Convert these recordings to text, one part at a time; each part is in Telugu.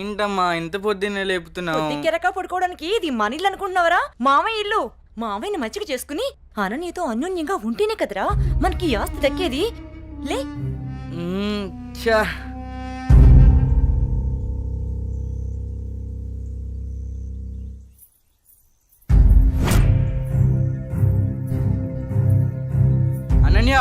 ఏంటమ్మా ఇంత పొద్దున్నే లేపుతున్నావు? కెరక పడుకోవడానికి ఇది మన ఇల్లు అనుకుంటున్నావరా? మామయ్య ఇల్లు. మామయ్యని మంచిగా చేసుకుని అననీతో అన్యోన్యంగా ఉంటేనే కదరా మనకి ఈ ఆస్తి దక్కేది. లే ఛా. అనన్య,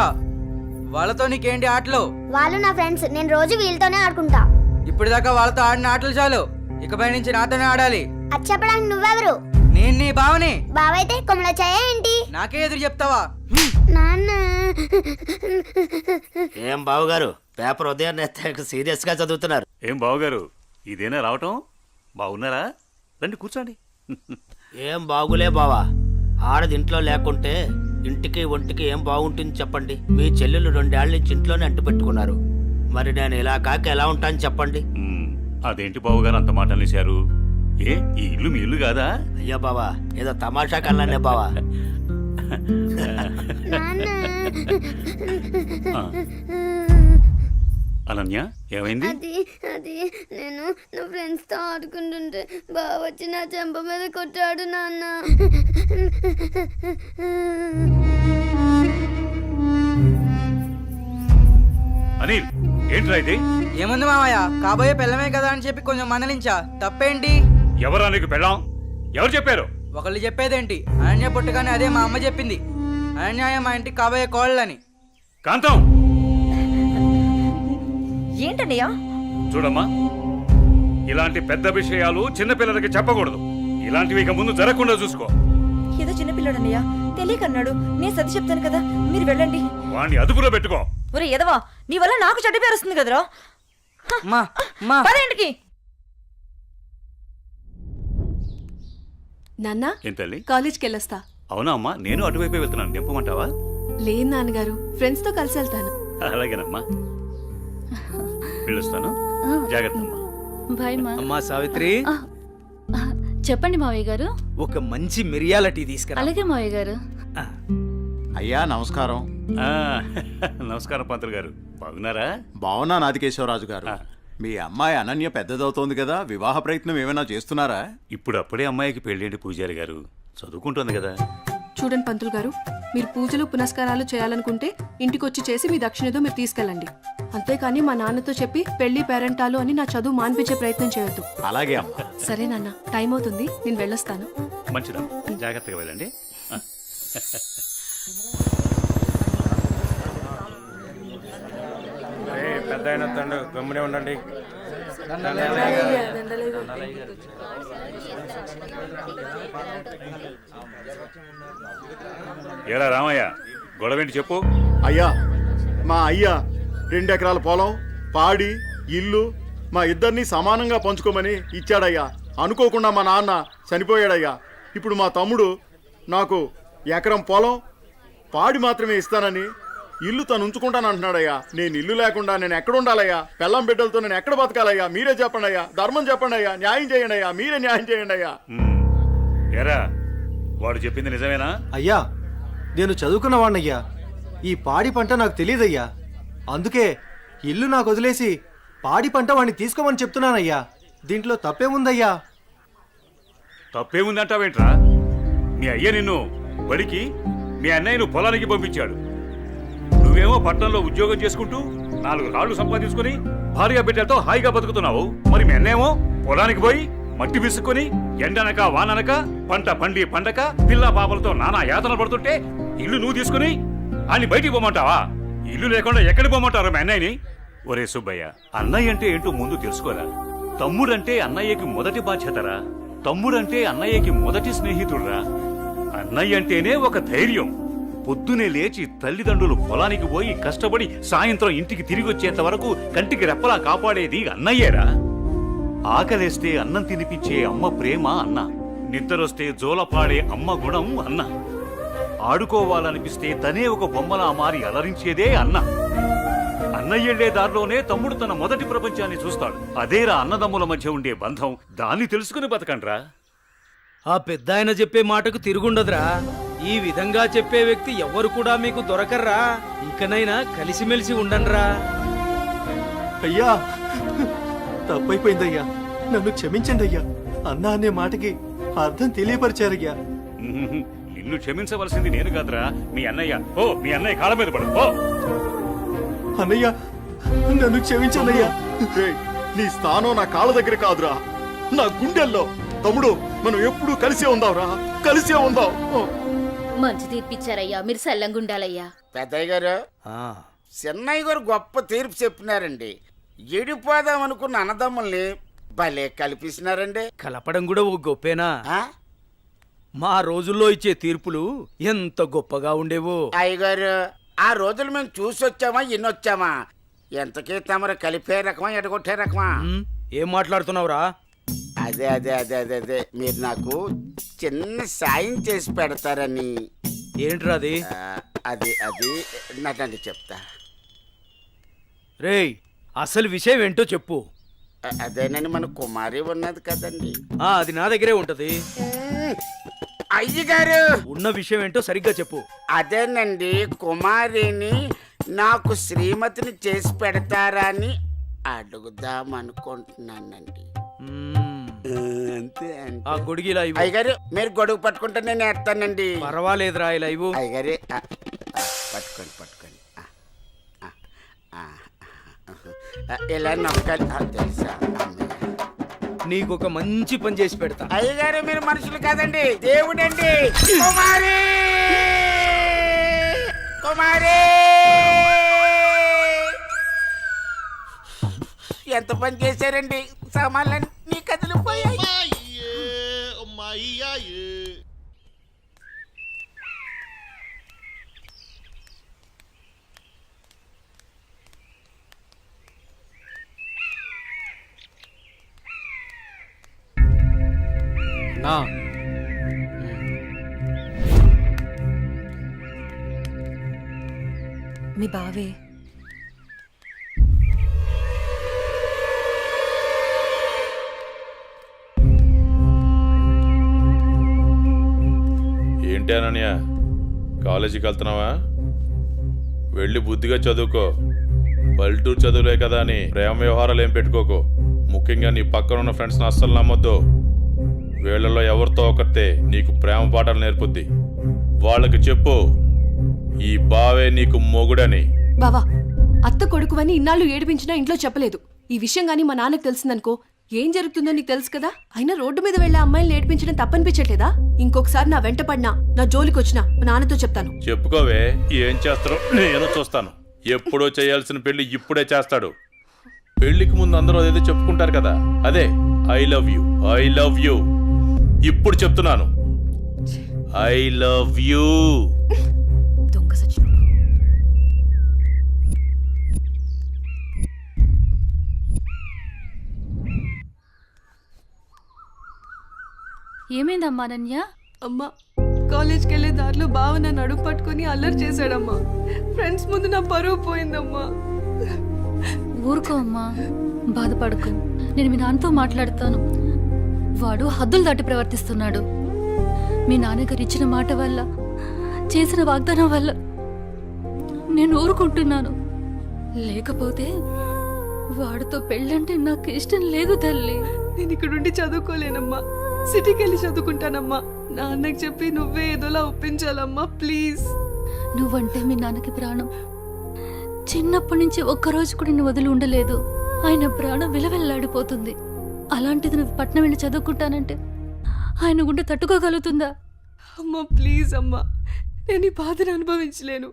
వాళ్ళతో నీకేంటి ఆటలు? వాళ్ళు నా ఫ్రెండ్స్, నేను రోజు వీళ్ళతోనే ఆడుకుంటా. ఇప్పటిదాకా వాళ్ళతో ఆడిన ఆటలు చాలు, ఇకపై నుంచి నాతోనే ఆడాలి. అది చెప్పడానికి నువ్వెవరు? నేను నీ బావని. బావైతే కొమ్మల చాయ ఏంటి? నాకే ఎదురు చెప్తావా? నాన్న. ఏం బావగారు, పేపర్ ఉదయాన్నే సీరియస్ గా చదువుతున్నారు? ఏం బావగారు, ఇదేనా రావటం? బాగున్నారా? రండి కూర్చోండి. ఏం బాగులే బావా, ఆడది ఇంట్లో లేకుంటే ఇంటికి ఒంటికి ఏం బాగుంటుంది చెప్పండి. మీ చెల్లెలు 2 ఏళ్ల నుంచి ఇంట్లోనే అంటు పెట్టుకున్నారు. మరి నేను ఇలా కాక ఎలా ఉంటాను చెప్పండి? అదేంటి బావగారు అంత మాట అనేశారు? ఏ ఈ ఇల్లు మీ ఇల్లు కాదా? అయ్యో బావా, ఏదో తమాషా కల్లానే బావా. అనన్య, ఏమైంది? అది నేను నా ఫ్రెండ్స్ తో ఆడుకుంటుంటే బావ వచ్చి నా చెంప మీద కొట్టాడు నాన్న. అనిల్, ఏంట్రా ఇది? ఏముంది మామయ్య, కాబోయే పిల్లమే కదా అని చెప్పి కొంచెం మందలించా. తప్పేంటి? ఎవరా నీకు పెళ్ళాం? ఎవరు చెప్పారు? ఒకళ్ళు చెప్పేదేంటి, అనన్య పుట్టగానే అదే మా అమ్మ చెప్పింది. అనన్య మా ఇంటికి కాబోయే కోళ్ళని. కాంతం, ఏంటన్నయ్యా? చూడమ్మా, ఇలాంటి పెద్ద విషయాలు చిన్నపిల్లలకి చెప్పకూడదు. ఇలాంటివి ఇక ముందు జరగకుండా చూసుకో. ఏదో చిన్నపిల్లడన్నయ్యా, తెలియకన్నాడు. నేను సర్ది చెప్తాను కదా, మీరు వెళ్ళండి. వాణ్ణి అదుపులో పెట్టుకో. ఒరే ఎదవా, నీ వల్ల నాకు చెడ్డ పేరు వస్తుంది కదరా. పదేంటికి నాన్నా, ఏం తల్లి? కాలేజ్కి వెళ్ళొస్తా. అవునా అమ్మా, నేను అటువైపే వెళ్తున్నాను. నింపమంటావా? లేదు నాన్నగారు, ఫ్రెండ్స్ తో కలిసి వెళ్తాను. అలాగేనమ్మా, వెళ్ళొస్తాను. జాగ్రత్త అమ్మా. బాయ్ మా. అమ్మా సావిత్రి, చెప్పండి మావయ్య గారు. ఒక మంచి మిరియాల టీ తీసుకురా. అలాగే మావయ్య గారు. అయ్యా నమస్కారం. ఆ, నమస్కారం పంతులు గారు, బాగున్నారా? బాగున్నా నాదికేశ్వరరాజు గారు. మీ అమ్మాయి అనన్య పెద్దదవుతోంది కదా, వివాహ ప్రయత్నం ఏమైనా చేస్తున్నారా? ఇప్పుడు అప్పుడే అమ్మాయికి పెళ్ళేంటి పూజారి గారు, చదువుకుంటుంది కదా. చూడండి పంతులు గారు, మీరు పూజలు పునస్కారాలు చేయాలనుకుంటే ఇంటికొచ్చి చేసి మీ దక్షిణతో మీరు తీసుకెళ్ళండి. అంతేకాని మా నాన్నతో చెప్పి పెళ్లి పేరెంటాలు అని నా చదువు మాన్పించే ప్రయత్నం చేయొద్దు. అలాగే అమ్మా. సరే నాన్న, టైం అవుతుంది, నేను వెళ్ళొస్తాను. మంచిదమ్మా, జాగ్రత్తగా వెళ్ళండి. పెద్ద అయిన తండ్రి గమ్మునే ఉండండి. ఏరా రామయ్య, గొడవేంటి చెప్పు. అయ్యా, మా అయ్యా 2 ఎకరాల పొలం, పాడి, ఇల్లు మా ఇద్దరిని సమానంగా పంచుకోమని ఇచ్చాడయ్యా. అనుకోకుండా మా నాన్న చనిపోయాడయ్యా. ఇప్పుడు మా తమ్ముడు నాకు ఎకరం పొలం, పాడి మాత్రమే ఇస్తానని ఇల్లు తను ఉంచుకుంటానంటున్నాడయ్యా. నేను ఇల్లు లేకుండా నేను ఎక్కడ ఉండాలయ్యా? పెళ్ళం బిడ్డలతో నేను ఎక్కడ బతకాలయ్యా? మీరే చెప్పండి అయ్యా, ధర్మం చెప్పండి అయ్యా, న్యాయం చేయండి అయ్యా, మీరే న్యాయం చేయండి అయ్యా. ఏరా, వాడు చెప్పింది నిజమేనా? అయ్యా, నేను చదువుకున్నవాణ్ణయ్యా. ఈ పాడి పంట నాకు తెలియదయ్యా. అందుకే ఇల్లు నాకు వదిలేసి పాడి పంట వాడిని తీసుకోమని చెప్తున్నానయ్యా. దీంట్లో తప్పేముందయ్యా? తప్పేముందంటావేంట్రా? మీ అయ్య నిన్ను బడికి, మీ అన్నయ్యను పొలానికి పంపించాడు. నువ్వేమో పట్టణంలో ఉద్యోగం చేసుకుంటూ 4 రాళ్లు సంపాదించుకుని భార్య బిడ్డలతో హాయిగా బతుకుతున్నావు. మరి మీ అన్నేమో పొలానికి పోయి మట్టి విసుక్కుని ఎండనక వాననక పంట పండి పండక పిల్ల పాపలతో నానా యాతన పడుతుంటే ఇల్లు నువ్వు తీసుకుని అని బయటికి పోమంటావా? ఇల్లు లేకుండా ఎక్కడికి పోమంటారు మీ అన్నయ్యని? ఒరే సుబ్బయ్య, అన్నయ్య అంటే ఏంటో ముందు తెలుసుకోరా. తమ్ముడంటే అన్నయ్యకి మొదటి బాధ్యతరా. తమ్ముడంటే అన్నయ్యకి మొదటి స్నేహితుడురా. అన్నయ్య అంటేనే ఒక ధైర్యం. పొద్దునే లేచి తల్లిదండ్రులు పొలానికి పోయి కష్టపడి సాయంత్రం ఇంటికి తిరిగి వచ్చేంత వరకు కంటికి రెప్పలా కాపాడేది అన్నయ్యేరా. ఆకలేస్తే అన్నం తినిపించే అమ్మ ప్రేమ అన్న, నిద్రొస్తే జోలపాడే అమ్మ గుణం అన్న, ఆడుకోవాలనిపిస్తే తనే ఒక బొమ్మలా మారి అలరించేదే అన్న. అన్నయ్యెళ్లే దారిలోనే తమ్ముడు తన మొదటి ప్రపంచాన్ని చూస్తాడు. అదేరా అన్నదమ్ముల మధ్య ఉండే బంధం. దాన్ని తెలుసుకుని బతకండ్రా. ఆ పెద్ద ఆయన చెప్పే మాటకు తిరుగుండదురా. ఈ విధంగా చెప్పే వ్యక్తి ఎవ్వరు కూడా మీకు దొరకర్రా. ఇకనైనా కలిసిమెలిసి ఉండండిరా. అయ్యా, తప్పైపోయిందయ్యా. నన్ను క్షమించండి అయ్యా. అన్నా అనే మాటకి అర్థం తెలియపరిచారయ్యా. నిన్ను క్షమించవలసింది నేను కాదురా, మీ అన్నయ్య. ఓ మీ అన్నయ్య కాళ్ళ మీద పడు. ఓ అన్నయ్య, నన్ను క్షమించండి అయ్యా. రేయ్, నీ స్థానం నా కాళ్ళ దగ్గర కాదురా, నా గుండెల్లో. తమ్ముడు, మనం ఎప్పుడూ కలిసే ఉందాంరా, కలిసే ఉందాం. మంచి తీర్పిచ్చారయ్యా, మీరు సల్లంగుండాలయ్యా. పెద్దయ్య గారు, చిన్నయ్య గారు గొప్ప తీర్పు చెప్పినారండి. ఎడిపోదాం అనుకున్న అన్నదమ్ముల్ని భలే కల్పిస్తున్నారండి. కలపడం కూడా ఓ గొప్పేనా? ఆ? మా రోజుల్లో ఇచ్చే తీర్పులు ఎంత గొప్పగా ఉండేవో. అయ్యగారు, ఆ రోజులు మేము చూసొచ్చామా ఎన్నొచ్చామా? ఎంతకీ తమరు కలిపే రకమా ఎడగొట్టే రకమా? ఏం మాట్లాడుతున్నావురా? అదే అదే అదే అదే అదే మీరు నాకు చిన్న సాయం చేసి పెడతారని. ఏంట్రా అది? అది అది నటండి చెప్తా. రేయ్, అసలు విషయం ఏంటో చెప్పు. అదేనని మన కుమారి ఉన్నది కదండి. అది నా దగ్గరే ఉంటది. అయ్యగారు, ఉన్న విషయం ఏంటో సరిగ్గా చెప్పు. అదేనండి, కుమారిని నాకు శ్రీమతిని చేసి పెడతారా అని అడుగుదాం అనుకుంటున్నానండి. అంతే ఆ గొడుగు ఇలా ఇవ్వు. అయ్యగారు, మీరు గొడుగు పట్టుకుంటే నేను వేస్తానండి. పర్వాలేదురా, ఇలా ఇవ్వు. అయ్యగారి పట్టుకోండి పట్టుకోండి. ఇలా నొక్కాలి. తెలుసా, నీకొక మంచి పని చేసి పెడతా. అయ్యగారు, మీరు మనుషులు కాదండి, దేవుడండి. కుమారి, కుమారి, ఎంత పని చేశారండి, సామాన్లన్నీ కదిలిపోయాయి. నా మీ బావే ఏంటి అనన్య, కాలేజీకి వెళ్తున్నావా? వెళ్ళి బుద్ధిగా చదువుకో. పల్లెటూరు చదువులే కదా అని ప్రేమ వ్యవహారాలు ఏం పెట్టుకోకు. ముఖ్యంగా నీ పక్కన ఉన్న ఫ్రెండ్స్ని అస్సలు నమ్మొద్దు. వీళ్ళలో ఎవరితో ఒకరితే నీకు ప్రేమ పాఠాలు నేర్పుద్ది. వాళ్ళకి చెప్పు, ఈ బావే నీకు మొగుడని. బావా, అత్త కొడుకువని ఇన్నాళ్ళు ఏడిపించినా ఇంట్లో చెప్పలేదు. ఈ విషయం గానీ మా నాన్నకు తెలిసిందనుకో ఏం జరుగుతుందో నీకు తెలుసు కదా. అయినా రోడ్డు మీద వెళ్లే అమ్మాయిని ఏడిపించడం తప్పనిపించట్లేదా? ఇంకొకసారి నా వెంట పడినా, నా జోలికి వచ్చినా మా నాన్నతో చెప్తాను. చెప్పుకోవే, ఏం చేస్తారో నేను చూస్తాను. ఎప్పుడో చేయాల్సిన పెళ్లి ఇప్పుడే చేస్తాడు. పెళ్లికి ముందు అందరూ అదేదో చెప్పుకుంటారు కదా, అదే I love you, I love you. ఇప్పుడు చెప్తున్నాను, ఐ లవ్ యూ. దొంగ సచ్చినోడు. ఏమైందమ్మా అనన్య? అమ్మా, కాలేజ్కి వెళ్లే దారిలో బావ నన్ను అడుగు పట్టుకుని అల్లరి చేశాడమ్మా. ఫ్రెండ్స్ ముందు నా పరువు పోయిందమ్మా. ఊరుకో అమ్మా, బాధపడకు. నేను మీ నాన్నతో మాట్లాడతాను. వాడు హద్దులు దాటి ప్రవర్తిస్తున్నాడు. మీ నాన్నగారు ఇచ్చిన మాట వల్ల, చేసిన వాగ్దానం వల్ల నేను ఊరుకుంటున్నాను. లేకపోతే వాడితో పెళ్ళంటే నాకు ఇష్టం లేదు తల్లి. నేను ఇక్కడుండి చదువుకోలేనమ్మా, సిటీకి వెళ్ళి చదువుకుంటానమ్మా. నాన్నకి చెప్పి నువ్వే ఏదోలా ఒప్పించాలమ్మా, ప్లీజ్. నువ్వంటే మీ నాన్నకి ప్రాణం. చిన్నప్పటి నుంచి ఒక్కరోజు కూడా నేను వదిలి ఉండలేదు. ఆయన ప్రాణం విలవెల్లాడిపోతుంది. అలాంటిది నువ్వు పట్నం వెళ్ళి చదువుకుంటానంటే ఆయన గుండె తట్టుకోగలుగుతుందా? అమ్మా ప్లీజ్ అమ్మా, నేను ఈ బాధను అనుభవించలేను.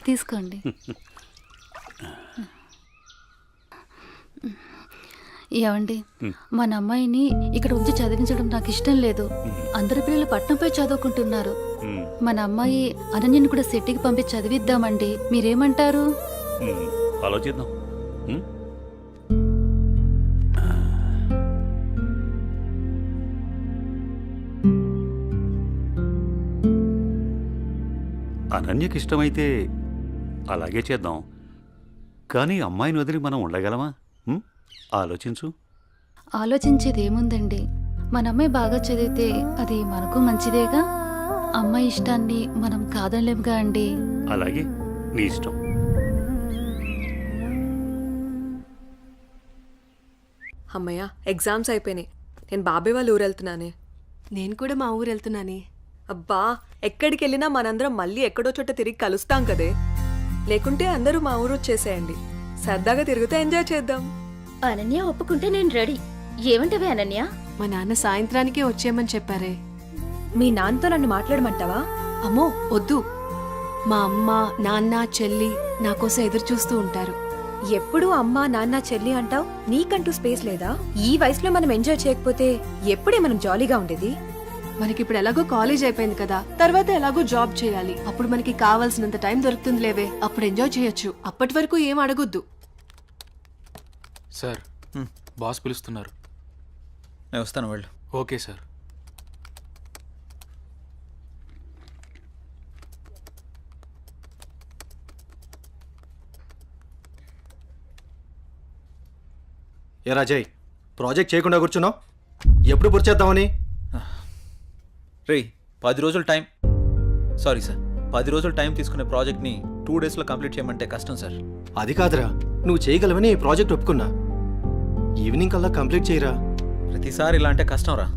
తీసుకోండి. ఏమండి, మన అమ్మాయిని ఇక్కడ ఉంచి చదివించడం నాకు ఇష్టం లేదు. అందరి పిల్లలు పట్నంపై చదువుకుంటున్నారు. మన అమ్మాయి అనన్యని కూడా సిటీకి పంపించి చదివిద్దామండి. మీరేమంటారు? ఆలోచిద్దాం. అనన్యకి ఇష్టమైతే అలాగే చేద్దాం. కానీ అమ్మాయిని వదిలి మనం ఉండగలమా? ఆలోచించు. ఆలోచించేది ఏముందండి, మన అమ్మాయి బాగా చదివితే అది మనకు మంచిదేగా. అమ్మాయి ఇష్టాన్ని మనం కాదనలేముగా అండి. అలాగే నీ ఇష్టం. అమ్మయ్య, ఎగ్జామ్స్ అయిపోయినాయి. నేను బాబాయ్ వాళ్ళ ఊరు వెళ్తున్నానే. నేను కూడా మా ఊరు వెళ్తున్నానే. అబ్బా, ఎక్కడికి వెళ్ళినా మనందరం మళ్ళీ ఎక్కడో చోట తిరిగి కలుస్తాం కదే. లేకుంటే అందరూ మా ఊరు వచ్చేసేయండి. సరదాగా తిరుగుతూ ఎంజాయ్ చేద్దాం. అనన్య ఒప్పుకుంటే నేను రెడీ. ఏమంటవే అనన్య? మా నాన్న సాయంత్రానికే వచ్చేయమని చెప్పారే. మీ నాన్నతో నన్ను మాట్లాడమంటావా? అమ్మో వద్దు. మా అమ్మ నాన్న చెల్లి నా కోసం ఎదురు చూస్తూ ఉంటారు. ఎప్పుడూ అమ్మా నాన్న చెల్లి అంటావు, నీకంటూ స్పేస్ లేదా? ఈ వయసులో మనం ఎంజాయ్ చేయకపోతే ఎప్పుడే మనం జాలీగా ఉండేది? మనకిప్పుడు ఎలాగో కాలేజ్ అయిపోయింది కదా, తర్వాత ఎలాగో జాబ్ చేయాలి. అప్పుడు మనకి కావాల్సినంత టైం దొరుకుతుంది లేవే, అప్పుడు ఎంజాయ్ చేయొచ్చు. అప్పటి వరకు ఏం అడగొద్దు. సార్ బాస్ పిలుస్తున్నారు. నేను వస్తాను, వెళ్ళు. Okay sir. ఏ రాజయ్, ప్రాజెక్ట్ చేయకుండా కూర్చున్నావు? ఎప్పుడు పూర్తి చేద్దామని? రేయ్, 10 రోజులు టైం. సారీ సార్, 10 రోజులు టైం తీసుకునే ప్రాజెక్ట్ని 2 డేస్లో కంప్లీట్ చేయమంటే కష్టం సార్. అది కాదురా, నువ్వు చేయగలవని ఈ ప్రాజెక్ట్ ఒప్పుకున్నా. ఈవినింగ్ కల్లా కంప్లీట్ చేయరా. ప్రతిసారి ఇలా అంటే కష్టం రా.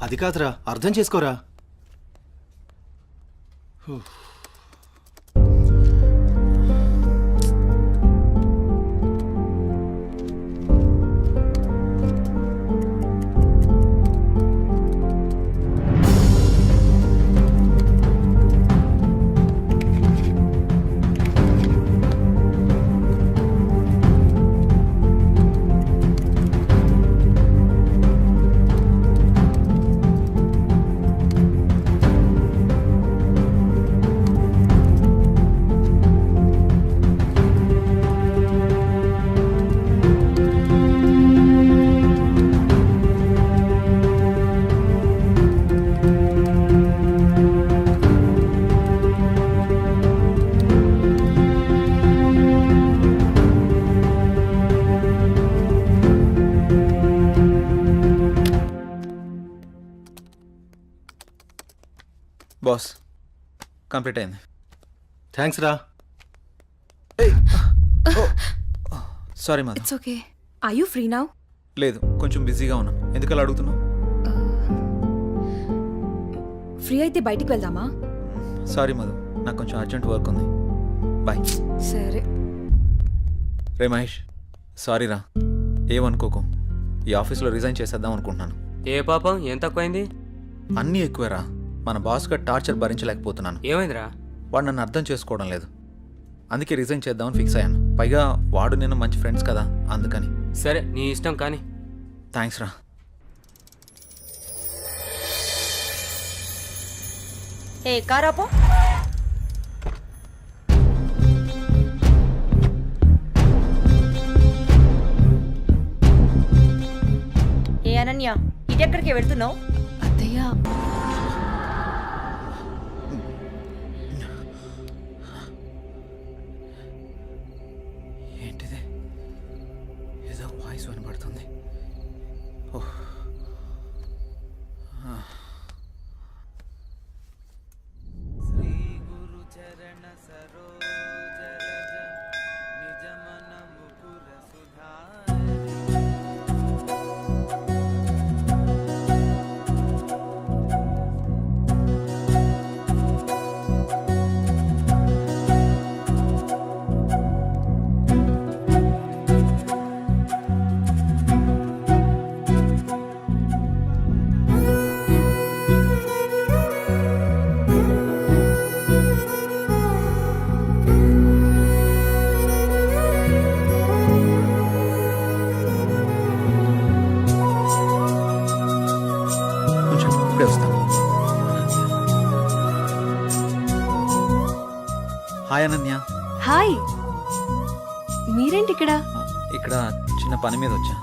అది కాదురా, అర్థం చేసుకోరా. బాస్, కంప్లీట్ అయింది. థ్యాంక్స్ రా. Sorry Madhav. It's okay. Are you free now? లేదు, కొంచెం బిజీగా ఉన్నాను. ఎందుకలా అడుగుతున్నావు? ఫ్రీ అయితే బయటికి వెళ్దామా? సారీ మధు, నాకు కొంచెం అర్జెంట్ వర్క్ ఉంది. బాయ్. సరే. రే మహేష్, సారీ రా, ఏమనుకోకు. ఈ ఆఫీస్లో రిజైన్ చేసేద్దాం అనుకుంటున్నాను. ఏ పాపం, ఏం తక్కువైంది? అన్నీ ఎక్కువేరా. మన బాస్గా టార్చర్ భరించలేకపోతున్నాను. ఏమైందిరా? వాడు నన్ను అర్థం చేసుకోవడం లేదు. అందుకే రిజైన్ చేద్దామని ఫిక్స్ అయ్యాను. పైగా వాడు నేను మంచి ఫ్రెండ్స్ కదా, అందుకని. సరే, నీ ఇష్టం కానీ. థ్యాంక్స్ రా. ఏ కారాపో. ఏ అనన్య, ఇటెక్కడికి వెళ్తున్నావు? అత్తయ్య, ఏంటిది? ఏదో వాయిస్ వినబడుతుంది. ఓహ్. శ్రీ గురు చరణ సరోజరజ నిజమన ముకుర ఇప్పుడే వస్తాను. హాయ్ అనన్య. హాయ్. మీరేంటి ఇక్కడ? ఇక్కడ చిన్న పని మీద వచ్చా.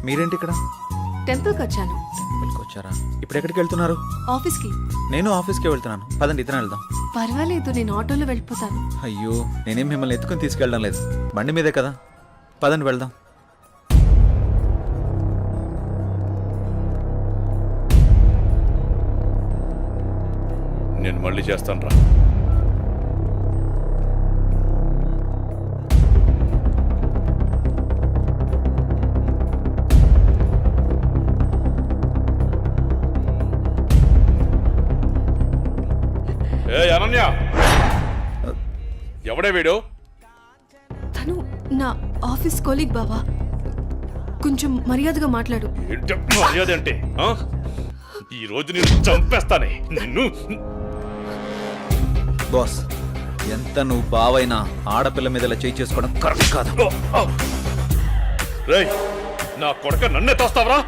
మీరేంటి ఇక్కడ? టెంపుల్కి వచ్చాను. టెంపుల్కి వచ్చారా? ఇప్పుడు ఎక్కడికి వెళ్తున్నారు? ఆఫీస్కి. నేను ఆఫీస్కి వెళ్తున్నాను. పదండి, ఇద్దరం వెళ్దాం. పర్వాలేదు, నేను ఆటోలో వెళ్ళిపోతాను. అయ్యో, నేనేం మిమ్మల్ని ఎత్తుకుని తీసుకెళ్ళడం లేదు, బండి మీదే కదా. పదండి వెళ్దాం. నేను మళ్ళీ చేస్తాను రా. ఏ అనన్య, ఎవడే వీడు? తను నా ఆఫీస్ కొలీగ్ బావా. కొంచెం మర్యాదగా మాట్లాడు. ఏంటి మర్యాద అంటే? ఆ? ఈ రోజు నేను చంపేస్తానే నిన్ను. బాస్, ఎంత నువ్వు బావైనా ఆడపిల్ల మీద ఇలా చేయి చేసుకోవడం కరెక్ట్ కాదు. రేయ్, నా కొడక నన్నే తోస్తావరా?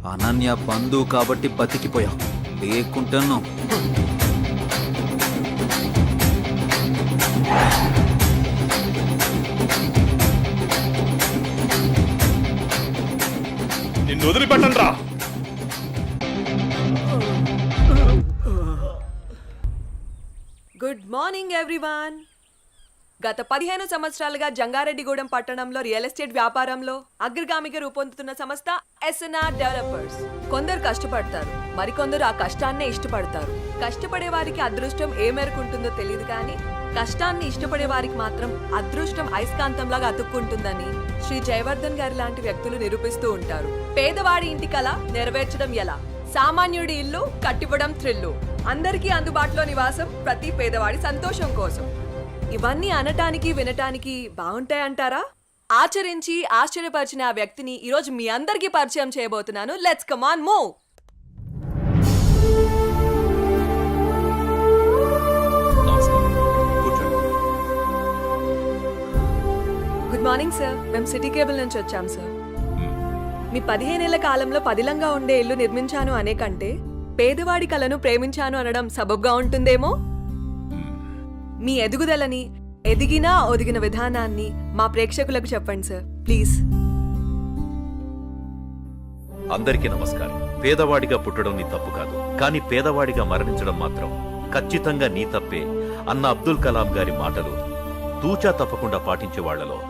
అనన్య బంధువు కాబట్టి బతికిపోయాం, లేకుంటాను. నిన్ను వదిలిపెట్టను రా. Good morning everyone. గత 15 సంవత్సరాలుగా జంగారెడ్డిగూడెం పట్టణంలో రియల్ ఎస్టేట్ వ్యాపారంలో అగ్రగామిగా రూపొందుతున్న సంస్థ ఎస్ఎన్ఆర్ డెవలపర్స్. కొందరు కష్టపడతారు, మరికొందరు ఆ కష్టాన్నే ఇష్టపడతారు. కష్టపడే వారికి అదృష్టం ఏ మేరకు ఉంటుందో తెలియదు, కానీ కష్టాన్ని ఇష్టపడే వారికి మాత్రం అదృష్టం అయస్కాంతంలాగా అతుక్కుంటుందని శ్రీ జయవర్ధన్ గారి లాంటి వ్యక్తులు నిరూపిస్తూ ఉంటారు. పేదవాడి ఇంటి కల నెరవేర్చడం ఎలా, సామాన్యుడి ఇల్లు కట్టివ్వడం థ్రిల్లు, అందరికీ అందుబాటులో నివాసం ప్రతి పేదవాడి సంతోషం కోసం. ఇవన్నీ అనటానికి వినటానికి బాగుంటాయంటారా? ఆచరించి ఆశ్చర్యపరిచిన ఆ వ్యక్తిని ఈరోజు మీ అందరికీ పరిచయం చేయబోతున్నాను. Let's come on move. Good morning sir. మేము సిటీ కేబుల్ నుంచి వచ్చాం సార్. మీ 15 ఏళ్ల కాలంలో పదిలంగా ఉండే ఇల్లు నిర్మించాను అనే కంటే పేదవాడి కలను ప్రేమించాను అనడం సబబ్గా ఉంటుందేమో. మీ ఎదుగుదలని, ఎదిగినా ఒదిగిన విధానాన్ని మా ప్రేక్షకులకు చెప్పండి సార్ ప్లీజ్. అందరికీ నమస్కారం. పేదవాడిగా పుట్టడం నీ తప్పు కాదు, కానీ పేదవాడిగా మరణించడం మాత్రం ఖచ్చితంగా నీ తప్పే అన్న అబ్దుల్ కలాం గారి మాటలు తూచా తప్పకుండా పాటించే వాళ్లలో